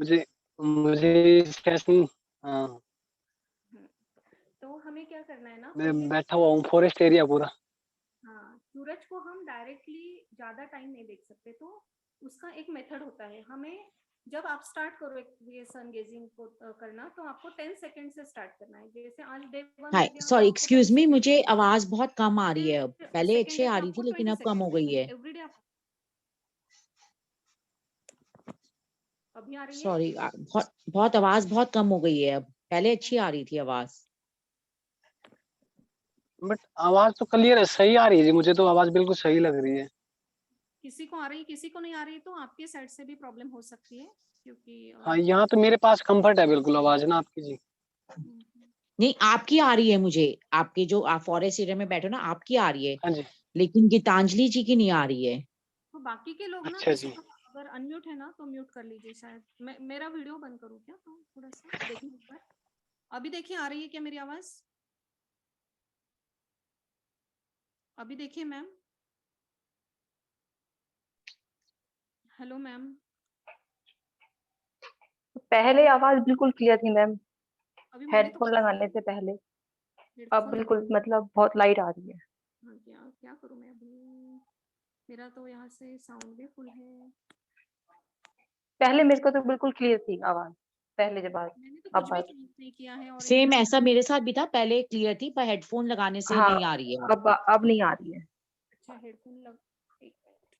मुझे सेशन, हाँ, तो हमें क्या करना है ना, मैं पहले बैठा हुआ हूँ फॉरेस्ट एरिया पूरा। हाँ, सूरज को हम डायरेक्टली ज्यादा टाइम नहीं देख सकते, तो उसका एक मेथड होता है। हमें जब आप स्टार्ट करो ये सन गेजिंग को करना, तो आपको 10 सेकंड से स्टार्ट करना है। जैसे आज डे 1 हाय हो गया, सॉरी तो आपको एक्सक्यूज 10 मी, सेकंड, मुझे आवाज बहुत कम आ रही है अब। फिर पहले सेकंड अच्छे डे आ पे रही आपको थी लेकिन 20 अब कम हो सेकंड गई है। है। एवरीडे आप अभी आ रही है। सॉरी बहुत बहुत आवाज बहुत कम हो गई है अब, पहले अच्छी आ रही थी आवाज। बट आवाज तो क्लियर है, सही आ रही है जी, मुझे तो आवाज बिल्कुल सही लग रही है। किसी को आ रही है, किसी को नहीं आ रही, तो आपके साइड से भी प्रॉब्लम हो सकती है, क्योंकि हाँ, यहाँ तो मेरे पास कंफर्ट है बिल्कुल आवाज ना आपकी जी। नहीं आपकी आ रही है मुझे, आपके जो आप फॉरेस्ट एरिया में बैठे हो ना, आपकी आ रही है, हाँ जी, लेकिन गीतांजलि जी की नहीं आ रही है। तो बाकी के लोग ना, अच्छा किसी जी। को अगर अनम्यूट है ना तो म्यूट कर लीजिए। शायद मेरा वीडियो बंद करूँ क्या, तो थोड़ा सा देखिए एक बार। अभी देखिए आ रही है क्या मेरी आवाज? अभी देखिए मैम। Hello ma'am. पहले आवाज बिल्कुल क्लियर थी मैम, अभी मैंने तो हेडफोन लगाने से पहले। अब हेडफोन बिल्कुल मतलब बहुत लाइट आ रही है। हाँ, क्या क्या करूँ मैं अभी? मेरा तो यहाँ से साउंड भी फुल है। पहले मेरे को तो बिल्कुल क्लियर थी आवाज, पहले जब बात। मैंने तो अब कुछ भी बात चेंज नहीं किया है और सेम एकदम ऐसा मेरे साथ भी था, पहले क्लियर थी पर हेडफोन लगाने से हाँ, नहीं आ रही है अब आपकी। अब नहीं आ रही है। अच्छा हेडफोन लग। एक मिनट।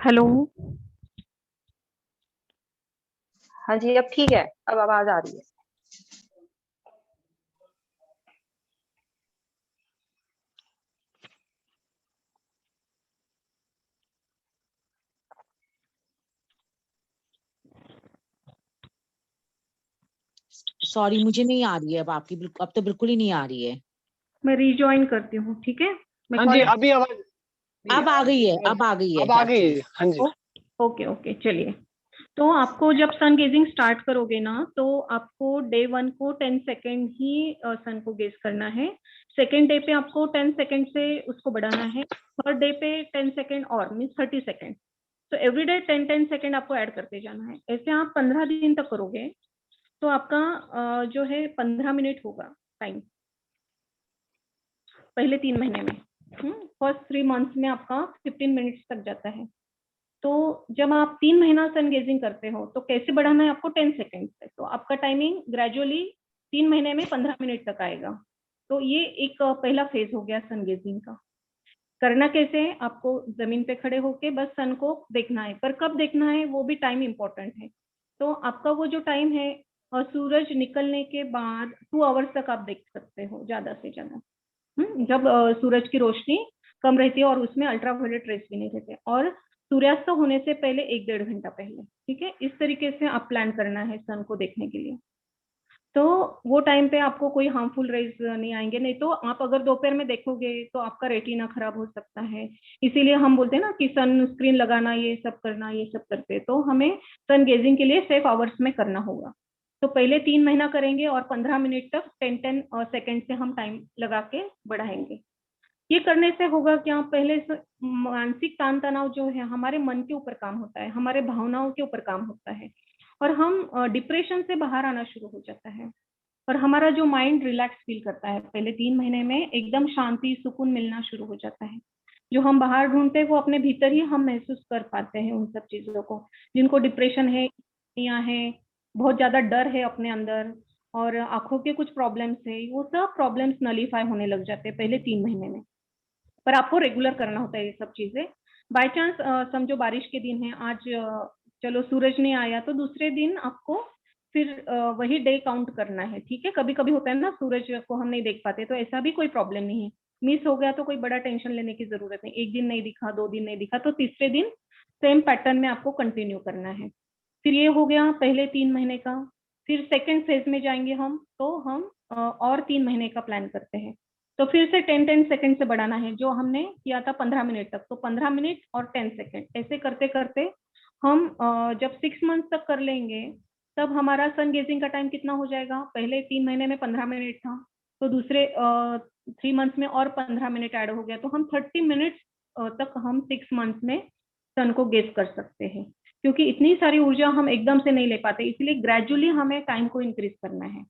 हेलो। हाँ जी, अब ठीक है, अब आवाज आ रही है। सॉरी, मुझे नहीं आ रही है अब आपकी, अब तो बिल्कुल ही नहीं आ रही है। मैं रिजॉइन करती हूँ, ठीक है? मैं हाँ जी, कॉल। अभी आवाज अब आ गई है, अब आ गई है अब आ गई एक्चुअली। है। हाँ जी। ओके ओके, चलिए। तो आपको जब सन गेजिंग स्टार्ट करोगे ना, तो आपको डे 1 को 10 सेकेंड ही सन को गेज करना है। सेकेंड डे पे आपको 10 सेकेंड से उसको बढ़ाना है। थर्ड डे पे 10 सेकेंड और मीन्स 30 सेकेंड। तो एवरी डे 10 सेकेंड आपको ऐड करते जाना है। ऐसे आप 15 दिन तक करोगे तो आपका जो है 15 मिनट होगा टाइम, पहले 3 महीने में। फर्स्ट 3 मंथ्स में आपका 15 मिनट्स तक जाता है। तो जब आप 3 महीना सन गेजिंग करते हो तो कैसे बढ़ाना है आपको 10 सेकेंड से, तो आपका टाइमिंग ग्रेजुअली 3 महीने में 15 मिनट तक आएगा। तो ये एक पहला फेज हो गया सन गेजिंग का। करना कैसे है? आपको जमीन पे खड़े होके बस सन को देखना है, पर कब देखना है वो भी टाइम इंपॉर्टेंट है। तो आपका वो जो टाइम है और सूरज निकलने के बाद 2 आवर्स तक आप देख सकते हो ज्यादा से ज्यादा। जब सूरज की रोशनी कम रहती है और उसमें अल्ट्रावायलेट रेस भी नहीं रहते, और सूर्यास्त होने से पहले 1-1.5 घंटा पहले, ठीक है? इस तरीके से आप प्लान करना है सन को देखने के लिए। तो वो टाइम पे आपको कोई हार्मफुल रेज नहीं आएंगे, नहीं तो आप अगर दोपहर में देखोगे तो आपका रेटिना खराब हो सकता है। इसीलिए हम बोलते हैं ना कि सन स्क्रीन लगाना, ये सब करना, ये सब करते हैं। तो हमें सन गेजिंग के लिए सेफ आवर्स में करना होगा। तो पहले 3 महीना करेंगे और 15 मिनट तक 10-10 सेकेंड से हम टाइम लगा के बढ़ाएंगे। ये करने से होगा क्या? पहले मानसिक तान तनाव जो है हमारे मन के ऊपर काम होता है, हमारे भावनाओं के ऊपर काम होता है, और हम डिप्रेशन से बाहर आना शुरू हो जाता है। और हमारा जो माइंड रिलैक्स फील करता है, पहले 3 महीने में एकदम शांति सुकून मिलना शुरू हो जाता है। जो हम बाहर ढूंढते हैं वो अपने भीतर ही हम महसूस कर पाते हैं उन सब चीजों को। जिनको डिप्रेशन है या है, बहुत ज्यादा डर है अपने अंदर, और आंखों के कुछ प्रॉब्लम्स है, वो सब प्रॉब्लम्स नलीफाई होने लग जाते हैं पहले 3 महीने में। पर आपको रेगुलर करना होता है ये सब चीजें। बाय चांस समझो बारिश के दिन है आज, चलो सूरज नहीं आया तो दूसरे दिन आपको फिर वही डे काउंट करना है, ठीक है? कभी कभी होता है ना सूरज को हम नहीं देख पाते, तो ऐसा भी कोई प्रॉब्लम नहीं है। मिस हो गया तो कोई बड़ा टेंशन लेने की जरूरत नहीं। एक दिन नहीं दिखा, 2 दिन नहीं दिखा, तो तीसरे दिन सेम पैटर्न में आपको कंटिन्यू करना है। फिर ये हो गया पहले 3 महीने का। फिर सेकेंड फेज में जाएंगे हम, तो हम और 3 महीने का प्लान करते हैं। तो फिर से 10-10 सेकेंड से बढ़ाना है, जो हमने किया था 15 मिनट तक। तो 15 मिनट और 10 सेकेंड ऐसे करते करते हम जब 6 मंथ तक कर लेंगे, तब हमारा सन गेजिंग का टाइम कितना हो जाएगा? पहले 3 महीने में 15 मिनट था, तो दूसरे 3 मंथ्स में और 15 मिनट ऐड हो गया, तो हम 30 मिनट तक हम 6 मंथ में सन को गेज कर सकते हैं। क्योंकि इतनी सारी ऊर्जा हम एकदम से नहीं ले पाते, इसलिए ग्रेजुअली हमें टाइम को इंक्रीज करना है।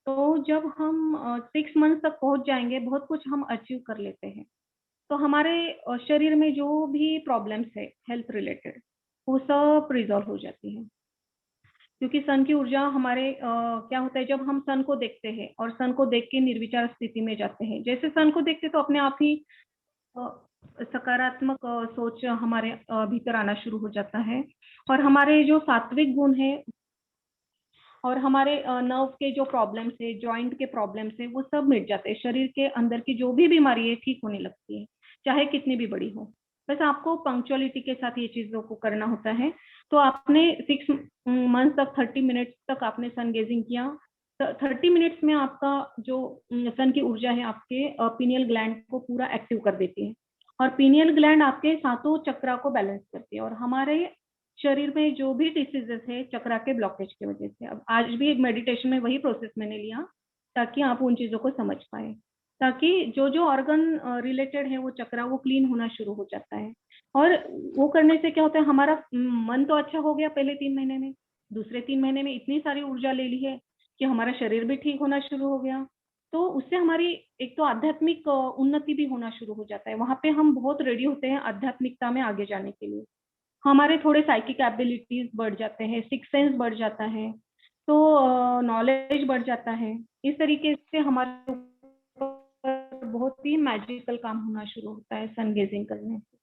तो जब हम 6 मंथ तक पहुंच जाएंगे, बहुत कुछ हम अचीव कर लेते हैं। तो हमारे शरीर में जो भी प्रॉब्लम्स है हेल्थ रिलेटेड, वो सब रिजॉल्व हो जाती है। क्योंकि सन की ऊर्जा हमारे क्या होता है, जब हम सन को देखते हैं और सन को देख के निर्विचार स्थिति में जाते हैं, जैसे सन को देखते तो अपने आप ही सकारात्मक सोच हमारे भीतर आना शुरू हो जाता है, और हमारे जो सात्विक गुण है और हमारे नर्व के जो प्रॉब्लम्स है, जॉइंट के प्रॉब्लम्स है, वो सब मिट जाते हैं। शरीर के अंदर की जो भी बीमारी है ठीक होने लगती है, चाहे कितनी भी बड़ी हो। बस आपको पंक्चुअलिटी के साथ ये चीजों को करना होता है। तो आपने 6 मंथ तक 30 मिनट्स तक आपने सन गेजिंग किया। 30 मिनट्स में आपका जो सन की ऊर्जा है आपके पीनियल ग्लैंड को पूरा एक्टिव कर देती है, और पीनियल ग्लैंड आपके सातों चक्रा को बैलेंस करती है। और हमारे शरीर में जो भी डिसीजेस है चक्रा के ब्लॉकेज की वजह से। अब आज भी मेडिटेशन में वही प्रोसेस मैंने लिया ताकि आप उन चीजों को समझ पाए, ताकि जो जो ऑर्गन रिलेटेड है वो चक्रा वो क्लीन होना शुरू हो जाता है। और वो करने से क्या होता है, हमारा मन तो अच्छा हो गया पहले 3 महीने में, दूसरे 3 महीने में इतनी सारी ऊर्जा ले ली है कि हमारा शरीर भी ठीक होना शुरू हो गया। तो उससे हमारी एक तो आध्यात्मिक उन्नति भी होना शुरू हो जाता है। वहां पे हम बहुत रेडी होते हैं आध्यात्मिकता में आगे जाने के लिए। हमारे थोड़े साइकिक एबिलिटीज बढ़ जाते हैं, सिक्स सेंस बढ़ जाता है, तो नॉलेज बढ़ जाता है। इस तरीके से हमारे ऊपर बहुत ही मैजिकल काम होना शुरू होता है सन गेजिंग करने से।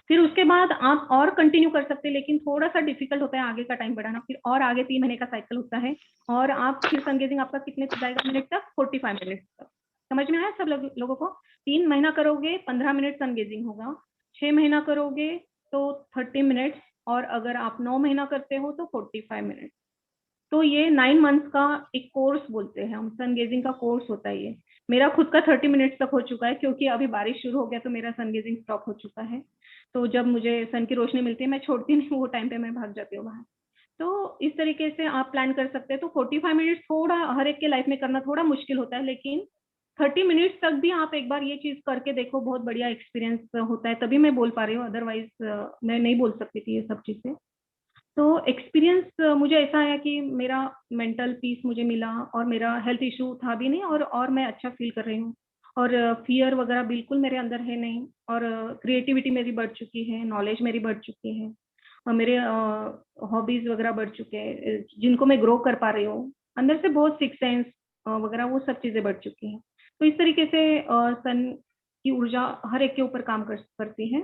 फिर उसके बाद आप और कंटिन्यू कर सकते हैं, लेकिन थोड़ा सा डिफिकल्ट होता है आगे का टाइम बढ़ाना। फिर और आगे 3 महीने का साइकिल होता है और आप फिर सन गेजिंग आपका कितने जाएगा मिनट तक, 45 मिनट तक। समझ में आया सब लोगों को? 3 महीना करोगे 15 मिनट सन गेजिंग होगा, 6 महीना करोगे तो 30 मिनट्स, और अगर आप 9 महीना करते हो तो 45 मिनट। तो ये 9 मंथ्स का एक कोर्स बोलते हैं हम, सन गेजिंग का कोर्स होता है ये। मेरा खुद का 30 मिनट्स तक हो चुका है, क्योंकि अभी बारिश शुरू हो गया तो मेरा सन गेजिंग स्टॉप हो चुका है। तो जब मुझे सन की रोशनी मिलती है मैं छोड़ती नहीं, वो टाइम पे मैं भाग जाती हूँ बाहर। तो इस तरीके से आप प्लान कर सकते हैं। तो 45 मिनट्स थोड़ा हर एक के लाइफ में करना थोड़ा मुश्किल होता है, लेकिन 30 मिनट्स तक भी आप एक बार ये चीज करके देखो, बहुत बढ़िया एक्सपीरियंस होता है। तभी मैं बोल पा रही हूँ, अदरवाइज मैं नहीं बोल सकती थी ये सब चीजें। तो एक्सपीरियंस मुझे ऐसा आया कि मेरा मेंटल पीस मुझे मिला, और मेरा हेल्थ इशू था भी नहीं, और मैं अच्छा फील कर रही हूँ, और फियर वगैरह बिल्कुल मेरे अंदर है नहीं, और क्रिएटिविटी मेरी बढ़ चुकी है, नॉलेज मेरी बढ़ चुकी है, और मेरे हॉबीज वगैरह बढ़ चुके हैं जिनको मैं ग्रो कर पा रही हूँ अंदर से। बहुत सिक्स सेंस वगैरह वो सब चीजें बढ़ चुकी हैं। तो इस तरीके से सन की ऊर्जा हर एक के ऊपर काम करती है।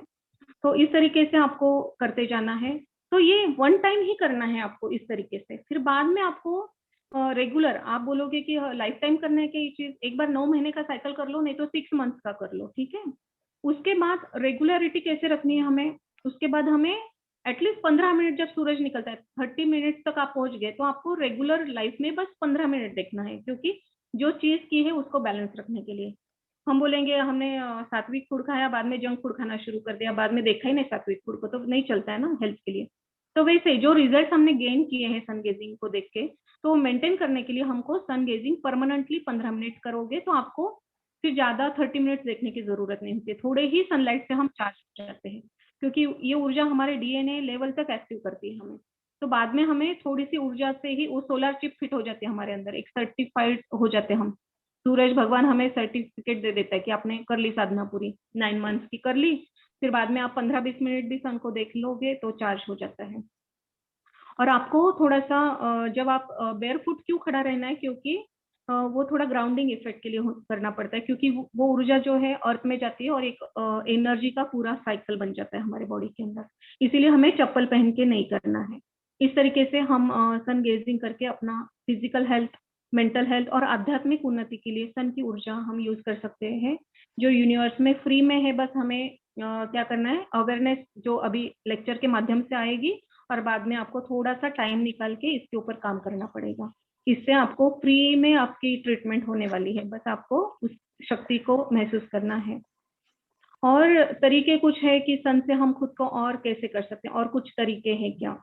तो इस तरीके से आपको करते जाना है। तो ये वन टाइम ही करना है आपको इस तरीके से। फिर बाद में आपको रेगुलर, आप बोलोगे कि लाइफ टाइम करना है कि ये चीज, एक बार 9 महीने का साइकिल कर लो, नहीं तो 6 मंथ्स का कर लो, ठीक है। उसके बाद रेगुलरिटी कैसे रखनी है हमें, उसके बाद हमें एटलीस्ट 15 मिनट, जब सूरज निकलता है 30 मिनट तक आप पहुंच गए, तो आपको रेगुलर लाइफ में बस 15 मिनट देखना है, क्योंकि जो चीज की है उसको बैलेंस रखने के लिए। हम बोलेंगे हमने सात्विक फूड खाया, बाद में जंक फूड खाना शुरू कर दिया, बाद में देखा ही नहीं सात्विक फूड को, तो नहीं चलता है ना हेल्थ के लिए। तो वैसे जो रिजल्ट हमने गेन किए हैं सन गेजिंग को देख के, तो मेंटेन करने के लिए हमको सन गेजिंग परमानेंटली 15 मिनट करोगे तो आपको फिर ज्यादा 30 मिनट देखने की जरूरत नहीं होती। थोड़े ही सनलाइट से हम चार्ज हो जाते हैं, क्योंकि ये ऊर्जा हमारे डीएनए लेवल तक एक्टिव करती है हमें। तो बाद में हमें थोड़ी सी ऊर्जा से ही वो सोलर चिप फिट हो जाती है हमारे अंदर, एक सर्टिफाइड हो जाते हैं हम। सूरज भगवान हमें सर्टिफिकेट दे देता है कि आपने कर ली साधना पूरी, 9 मंथ्स की कर ली। फिर बाद में आप 15-20 मिनट भी सन को देख लोगे तो चार्ज हो जाता है। और आपको थोड़ा सा जब आप बेयर फुट क्यों खड़ा रहना है, क्योंकि वो थोड़ा ग्राउंडिंग इफेक्ट के लिए करना पड़ता है, क्योंकि वो ऊर्जा जो है अर्थ में जाती है और एक एनर्जी का पूरा साइकिल बन जाता है हमारे बॉडी के अंदर। इसीलिए हमें चप्पल पहन के नहीं करना है। इस तरीके से हम सन गेजिंग करके अपना फिजिकल हेल्थ, मेंटल हेल्थ और आध्यात्मिक उन्नति के लिए सन की ऊर्जा हम यूज कर सकते हैं, जो यूनिवर्स में फ्री में है। बस हमें क्या करना है, अवेयरनेस जो अभी लेक्चर के माध्यम से आएगी, और बाद में आपको थोड़ा सा टाइम निकाल के इसके ऊपर काम करना पड़ेगा। इससे आपको फ्री में आपकी ट्रीटमेंट होने वाली है, बस आपको उस शक्ति को महसूस करना है। और तरीके कुछ है कि सन से हम खुद को और कैसे कर सकते हैं, और कुछ तरीके हैं क्या।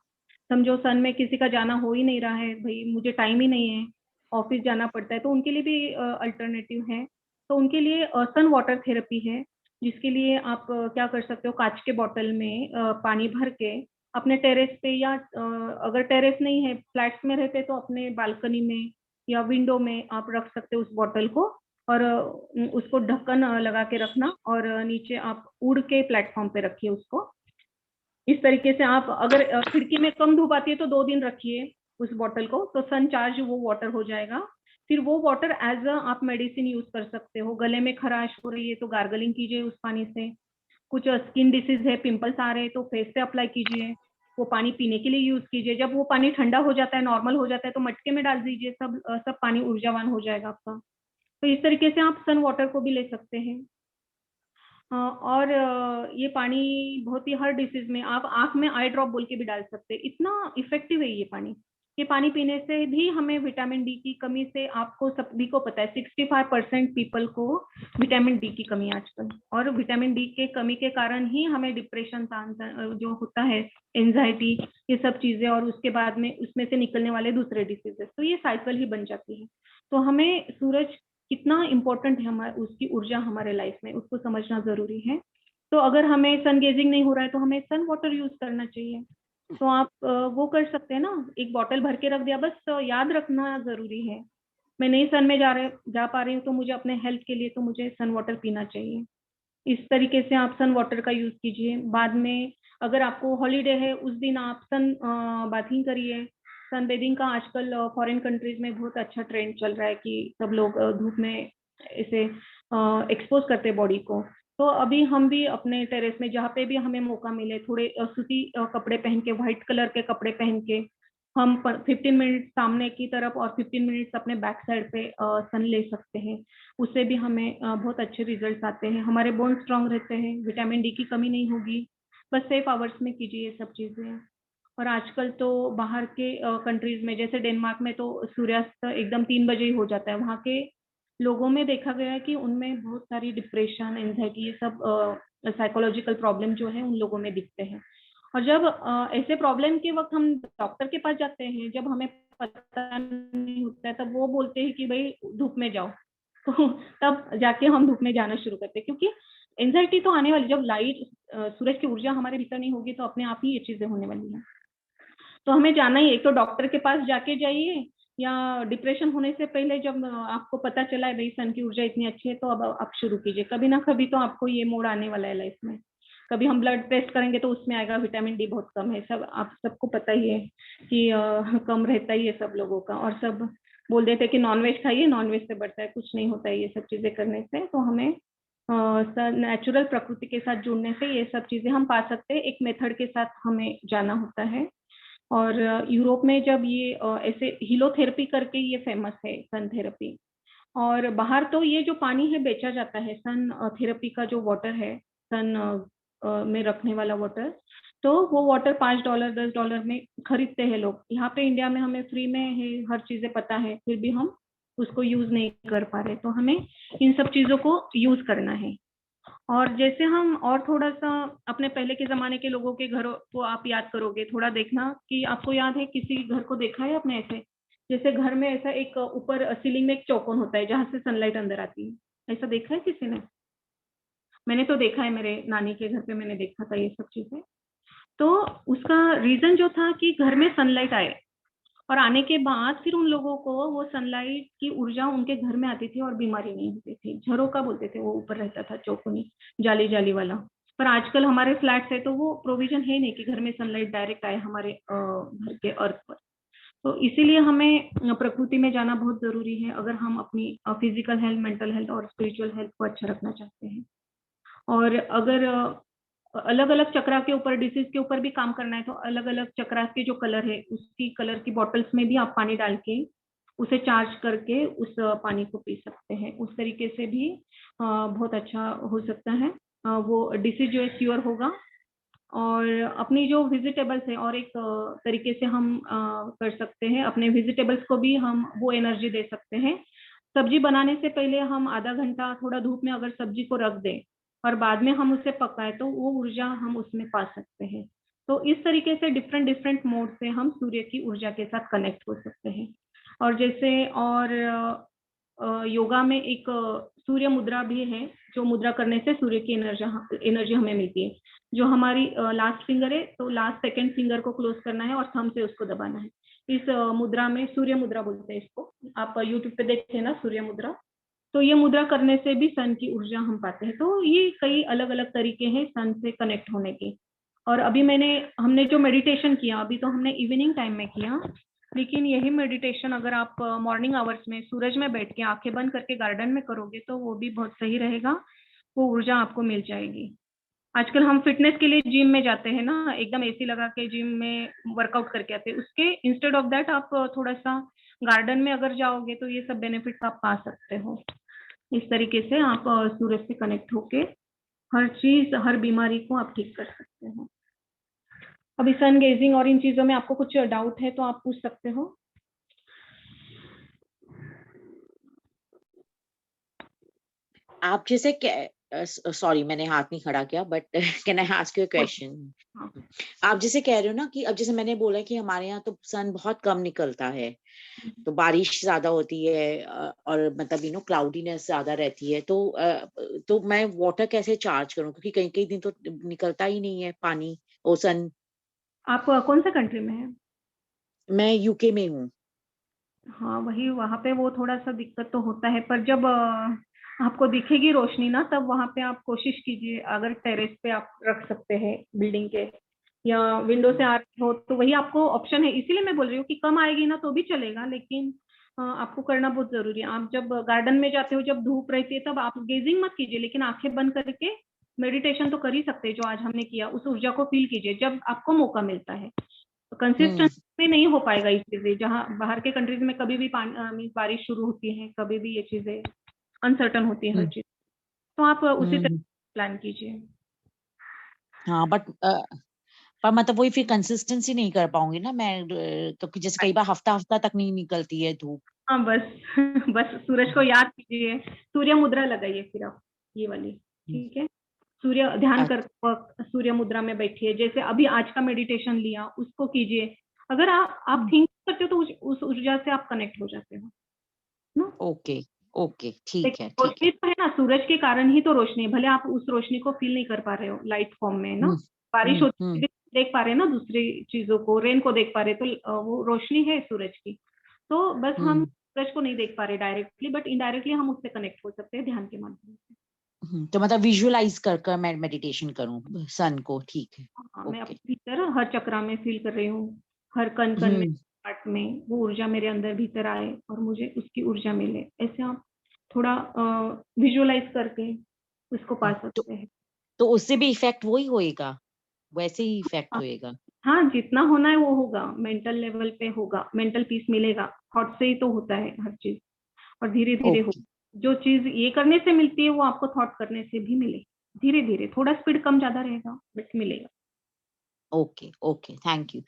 समझो सन में किसी का जाना हो ही नहीं रहा है, भाई मुझे टाइम ही नहीं है, ऑफिस जाना पड़ता है, तो उनके लिए भी अल्टरनेटिव है। तो उनके लिए सन वाटर थेरेपी है, जिसके लिए आप क्या कर सकते हो, कांच के बॉटल में पानी भर के अपने टेरेस पे, या अगर टेरेस नहीं है, फ्लैट्स में रहते तो अपने बालकनी में या विंडो में आप रख सकते हो उस बॉटल को, और उसको ढक्कन लगा के रखना, और नीचे आप उड़ के प्लेटफॉर्म पे रखिए उसको। इस तरीके से आप, अगर खिड़की में कम धूप आती है तो 2 दिन रखिए उस बॉटल को, तो सन चार्ज वो वाटर हो जाएगा। फिर वो वाटर एज आप मेडिसिन यूज कर सकते हो। गले में खराश हो रही है तो गार्गलिंग कीजिए उस पानी से। कुछ स्किन डिसीज है, पिंपल्स आ रहे हैं तो फेस पे अप्लाई कीजिए। वो पानी पीने के लिए यूज कीजिए। जब वो पानी ठंडा हो जाता है, नॉर्मल हो जाता है, तो मटके में डाल दीजिए, सब पानी ऊर्जावान हो जाएगा आपका। तो इस तरीके से आप सन वाटर को भी ले सकते हैं। और ये पानी बहुत ही हर डिसीज में, आप आंख में आई ड्रॉप बोल के भी डाल सकते हैं, इतना इफेक्टिव है ये पानी। कि पानी पीने से भी हमें विटामिन डी की कमी से, आपको सभी को पता है 65% पीपल को विटामिन डी की कमी आजकल, और विटामिन डी के कमी के कारण ही हमें डिप्रेशन जो होता है, एंजाइटी, ये सब चीजें, और उसके बाद में उसमें से निकलने वाले दूसरे डिसीजेस, तो ये साइकिल ही बन जाती है। तो हमें सूरज कितना इम्पोर्टेंट है, हमारे उसकी ऊर्जा हमारे लाइफ में, उसको समझना जरूरी है। तो अगर हमें सन गेजिंग नहीं हो रहा है तो हमें सन वाटर यूज करना चाहिए। तो आप वो कर सकते हैं ना, एक बॉटल भर के रख दिया, बस याद रखना जरूरी है, मैं नहीं सन में जा पा रही हूँ तो मुझे अपने हेल्थ के लिए तो मुझे सन वाटर पीना चाहिए। इस तरीके से आप सन वाटर का यूज कीजिए। बाद में अगर आपको हॉलीडे है उस दिन आप सन बाथिंग करिए। सन बेदिंग का आजकल फॉरेन कंट्रीज में बहुत अच्छा ट्रेंड चल रहा है कि सब लोग धूप में इसे एक्सपोज करते हैं बॉडी को। तो अभी हम भी अपने टेरेस में जहाँ पे भी हमें मौका मिले, थोड़े सूती कपड़े पहन के, व्हाइट कलर के कपड़े पहन के, हम 15 मिनट सामने की तरफ और 15 मिनट्स अपने बैक साइड पे सन ले सकते हैं। उससे भी हमें बहुत अच्छे रिजल्ट्स आते हैं, हमारे बोन स्ट्रांग रहते हैं, विटामिन डी की कमी नहीं होगी। बस सेफ आवर्स में कीजिए ये सब चीजें। और आजकल तो बाहर के कंट्रीज में, जैसे डेनमार्क में तो सूर्यास्त एकदम 3 बजे ही हो जाता है। वहाँ के लोगों में देखा गया है कि उनमें बहुत सारी डिप्रेशन, एंजाइटी, ये सब साइकोलॉजिकल प्रॉब्लम जो है उन लोगों में दिखते हैं। और जब ऐसे प्रॉब्लम के वक्त हम डॉक्टर के पास जाते हैं, जब हमें पता नहीं होता है, तब वो बोलते हैं कि भाई धूप में जाओ। तो तब जाके हम धूप में जाना शुरू करते हैं, क्योंकि एंजाइटी तो आने वाली, जब लाइट सूरज की ऊर्जा हमारे भीतर नहीं होगी तो अपने आप ही ये चीजें होने वाली हैं। तो हमें जाना ही, एक तो डॉक्टर के पास जाके जाइए, या डिप्रेशन होने से पहले जब आपको पता चला है भाई सन की ऊर्जा इतनी अच्छी है, तो अब आप शुरू कीजिए। कभी ना कभी तो आपको ये मोड़ आने वाला है लाइफ में। कभी हम ब्लड टेस्ट करेंगे तो उसमें आएगा विटामिन डी बहुत कम है, सब आप सबको पता ही है कि कम रहता ही है सब लोगों का। और सब बोल देते कि नॉनवेज खाइए, नॉनवेज से बढ़ता है, कुछ नहीं होता है ये सब चीजें करने से। तो हमें नेचुरल प्रकृति के साथ जुड़ने से ये सब चीजें हम पा सकते हैं। एक मेथड के साथ हमें जाना होता है। और यूरोप में जब ये ऐसे हीलोथेरेपी करके ये फेमस है, सन थेरेपी। और बाहर तो ये जो पानी है बेचा जाता है, सन थेरेपी का जो वाटर है, सन में रखने वाला वाटर, तो वो वाटर $5 $10 में खरीदते हैं लोग। यहाँ पे इंडिया में हमें फ्री में है, हर चीजें पता है, फिर भी हम उसको यूज नहीं कर पा रहे। तो हमें इन सब चीजों को यूज करना है। और जैसे हम और थोड़ा सा अपने पहले के जमाने के लोगों के घरों को आप याद करोगे, थोड़ा देखना कि आपको याद है, किसी घर को देखा है आपने ऐसे, जैसे घर में ऐसा एक ऊपर सीलिंग में एक चौकोन होता है जहां से सनलाइट अंदर आती है, ऐसा देखा है किसी ने? मैंने तो देखा है, मेरे नानी के घर पे मैंने देखा था ये सब चीजें। तो उसका रीजन जो था कि घर में सनलाइट आए, और आने के बाद फिर उन लोगों को वो सनलाइट की ऊर्जा उनके घर में आती थी और बीमारी नहीं होती थी। झरोका बोलते थे, वो ऊपर रहता था चौकोनी जाली जाली वाला। पर आजकल हमारे फ्लैट्स है तो वो प्रोविजन है नहीं कि घर में सनलाइट डायरेक्ट आए हमारे घर के अर्थ पर। तो इसीलिए हमें प्रकृति में जाना बहुत जरूरी है, अगर हम अपनी फिजिकल हेल्थ, मेंटल हेल्थ और स्पिरिचुअल हेल्थ को अच्छा रखना चाहते हैं। और अगर अलग अलग चक्रा के ऊपर, डिसीज के ऊपर भी काम करना है, तो अलग अलग चक्रा के जो कलर है, उसकी कलर की बॉटल्स में भी आप पानी डाल के उसे चार्ज करके उस पानी को पी सकते हैं। उस तरीके से भी बहुत अच्छा हो सकता है, वो डिसीज जो है क्योर होगा। और अपनी जो वेजिटेबल्स है, और एक तरीके से हम कर सकते हैं, अपने वेजिटेबल्स को भी हम वो एनर्जी दे सकते हैं। सब्जी बनाने से पहले हम आधा घंटा थोड़ा धूप में अगर सब्जी को रख दें और बाद में हम उसे पकाएं, तो वो ऊर्जा हम उसमें पा सकते हैं। तो इस तरीके से डिफरेंट डिफरेंट मोड से हम सूर्य की ऊर्जा के साथ कनेक्ट हो सकते हैं। और जैसे और योगा में एक सूर्य मुद्रा भी है, जो मुद्रा करने से सूर्य की एनर्जी हमें मिलती है। जो हमारी लास्ट फिंगर है, तो लास्ट सेकंड फिंगर को क्लोज करना है और थंब से उसको दबाना है। इस मुद्रा में सूर्य मुद्रा बोलते हैं इसको, आप यूट्यूब पे देखते हैं ना सूर्य मुद्रा। तो ये मुद्रा करने से भी सन की ऊर्जा हम पाते हैं। तो ये कई अलग अलग तरीके हैं सन से कनेक्ट होने के। और अभी हमने जो मेडिटेशन किया, अभी तो हमने इवनिंग टाइम में किया, लेकिन यही मेडिटेशन अगर आप मॉर्निंग आवर्स में सूरज में बैठ के आंखें बंद करके गार्डन में करोगे तो वो भी बहुत सही रहेगा, वो ऊर्जा आपको मिल जाएगी। आजकल हम फिटनेस के लिए जिम में जाते हैं ना, एकदम एसी लगा के जिम में वर्कआउट करके आते हैं, उसके इंस्टेड ऑफ दैट आप थोड़ा सा गार्डन में अगर जाओगे तो ये सब बेनिफिट्स आप पा सकते हो। इस तरीके से आप सूरज से कनेक्ट होके हर चीज, हर बीमारी को आप ठीक कर सकते हो। अभी सन गेजिंग और इन चीजों में आपको कुछ डाउट है तो आप पूछ सकते हो। आप जैसे सॉरी मैंने हाथ नहीं खड़ा किया, but can I ask you a question? हाँ। आप जैसे कह रहे हो ना कि अब जैसे मैंने बोला कि हमारे यहाँ तो सन बहुत कम निकलता है, तो बारिश ज्यादा होती है और मतलब क्लाउडीनेस ज्यादा रहती है, तो मैं वाटर कैसे चार्ज करूं, क्योंकि कई कई दिन तो निकलता ही नहीं है पानी, ओ सन। आप कौन सा कंट्री में है? मैं यूके में हूँ। हाँ, वही वहाँ पे वो थोड़ा सा दिक्कत तो होता है, पर जब आपको दिखेगी रोशनी ना, तब वहाँ पे आप कोशिश कीजिए, अगर टेरेस पे आप रख सकते हैं बिल्डिंग के, या विंडो से आ रही हो तो वही आपको ऑप्शन है। इसीलिए मैं बोल रही हूँ कि कम आएगी ना तो भी चलेगा, लेकिन आपको करना बहुत जरूरी है। आप जब गार्डन में जाते हो, जब धूप रहती है, तब आप गेजिंग मत कीजिए, लेकिन आंखें बंद करके मेडिटेशन तो कर ही सकते हैं, जो आज हमने किया। उस ऊर्जा को फील कीजिए जब आपको मौका मिलता है। कंसिस्टेंसी में नहीं हो पाएगा ये चीजें, जहाँ बाहर के कंट्रीज में कभी भी बारिश शुरू होती है, कभी भी ये चीजें अनसर्टन होती है हर चीज। तो आप उसी तरह प्लान कीजिए। हाँ बट पर मतलब वही फिर कंसिस्टेंसी नहीं कर पाऊंगी ना मैं, क्योंकि जैसे कई बार हफ्ता हफ्ता तक नहीं निकलती है धूप। हाँ, बस बस सूरज को याद कीजिए, सूर्य मुद्रा लगाइए फिर आप, ये वाली, ठीक है। सूर्य ध्यान कर वक्त सूर्य मुद्रा में बैठिए, जैसे अभी आज का मेडिटेशन लिया उसको कीजिए। अगर आप थिंक करते हो तो उस ऊर्जा से आप कनेक्ट हो जाते हो ना। ओके ओके, ठीक है ठीक रोशनी है। तो है ना, सूरज के कारण ही तो रोशनी है, भले आप उस रोशनी को फील नहीं कर पा रहे हो लाइट फॉर्म में ना। बारिश होती है देख पा रहे हैं ना, दूसरी चीजों को, रेन को देख पा रहे, तो वो रोशनी है सूरज की। तो बस हम सूरज को नहीं देख पा रहे डायरेक्टली, बट इनडायरेक्टली हम उससे कनेक्ट हो सकते हैं ध्यान के माध्यम से। तो मतलब विजुअलाइज कर मैं मेडिटेशन करूं सन को, ठीक है। हाँ, मैं ओके। अपने भीतर हर चक्रा में फील कर रही हूँ, हर कण कण में, पार्ट में वो ऊर्जा मेरे अंदर भीतर आए और मुझे उसकी ऊर्जा मिले। ऐसे आप थोड़ा विजुअलाइज करके उसको पा सकते हैं। तो उससे भी इफेक्ट वही होएगा, वैसे ही इफेक्ट होएगा? हाँ, जितना होना है वो होगा, मेंटल लेवल पे होगा, मेंटल पीस मिलेगा। थॉट से ही तो होता है हर चीज, और धीरे धीरे हो। जो चीज ये करने से मिलती है वो आपको थॉट करने से भी मिले, धीरे धीरे, थोड़ा स्पीड कम ज्यादा रहेगा बट मिलेगा। Okay okay, thank you.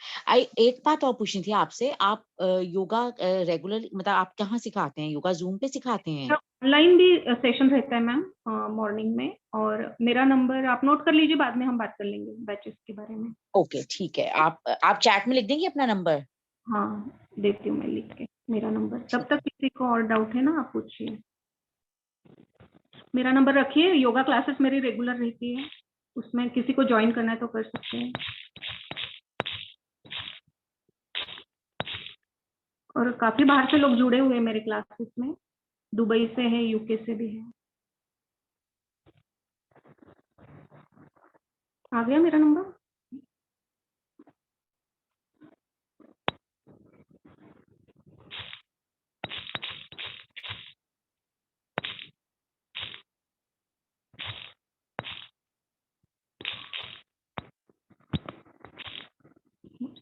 एक बात और पूछनी थी आपसे, आप योगा रेगुलर मतलब आप कहाँ सिखाते हैं योगा? जूम पे सिखाते हैं? ऑनलाइन भी सेशन रहता है मैम, मॉर्निंग में। और मेरा नंबर आप नोट कर लीजिए, बाद में हम बात कर लेंगे बैचेस के बारे में। ओके ठीक है, आप चैट में लिख देंगे अपना नंबर? हाँ, देती हूँ मैं लिख के मेरा नंबर। तब तक किसी को और डाउट है ना, आप पूछिए। मेरा नंबर रखिए, योगा क्लासेस मेरी रेगुलर रहती है, उसमें किसी को ज्वाइन करना है तो कर सकते हैं। और काफी बाहर से लोग जुड़े हुए हैं मेरे क्लासेस में, दुबई से है, यूके से भी है। आ गया मेरा नंबर?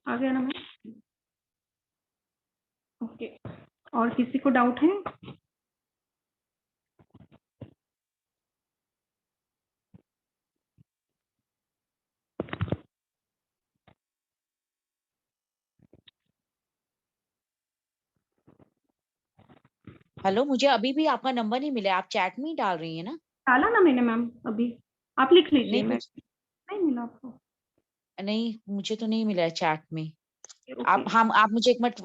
आ गया ना मैम? ओके, और किसी को डाउट है? हेलो, मुझे अभी भी आपका नंबर नहीं मिला, आप चैट में ही डाल रही है ना? डाला ना मैंने मैम अभी, आप लिख लीजिए। नहीं मैं नहीं मिला आपको? नहीं, मुझे तो नहीं मिला है चैट में। ओके, आप मुझे एक मिनट,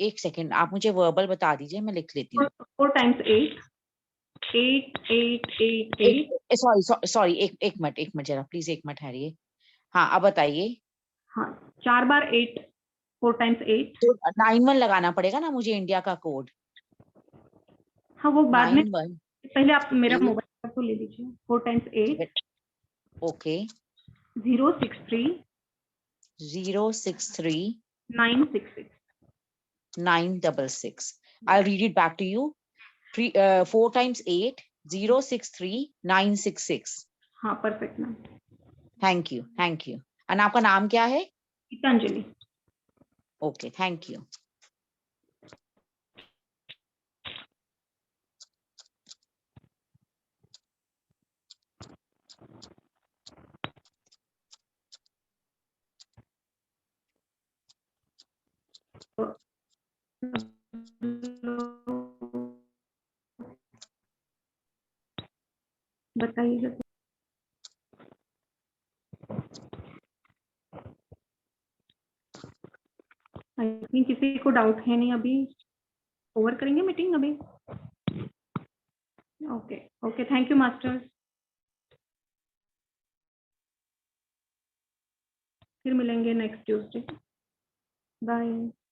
एक सेकंड, आप मुझे वर्बल बता दीजिए, मैं लिख लेती हूँ। 4 टाइम्स 8, 8 8 8 8। सॉरी सॉरी, एक मिनट जरा प्लीज, एक मिनट ठहरिए। हाँ, अब बताइए। हाँ, 4 बार 8, 4 टाइम्स 8। तो 91 लगाना पड़ेगा ना मुझे, इंडिया का कोड? हाँ, वो बाद में, 91 पहले आप मेरा 8। मोबाइल तो ले लीजिए। 4 times 8, okay, 063 063 966। 966। I'll read it back to you. 4 times 8, 063 966। हाँ, perfect ma'am. Thank you thank you. और आपका नाम क्या है? गीतांजलि। Okay, thank you. बताइएगा। आई थिंक किसी को डाउट है नहीं, अभी ओवर करेंगे मीटिंग अभी। Okay okay, thank you masters. फिर मिलेंगे नेक्स्ट ट्यूसडे। बाय।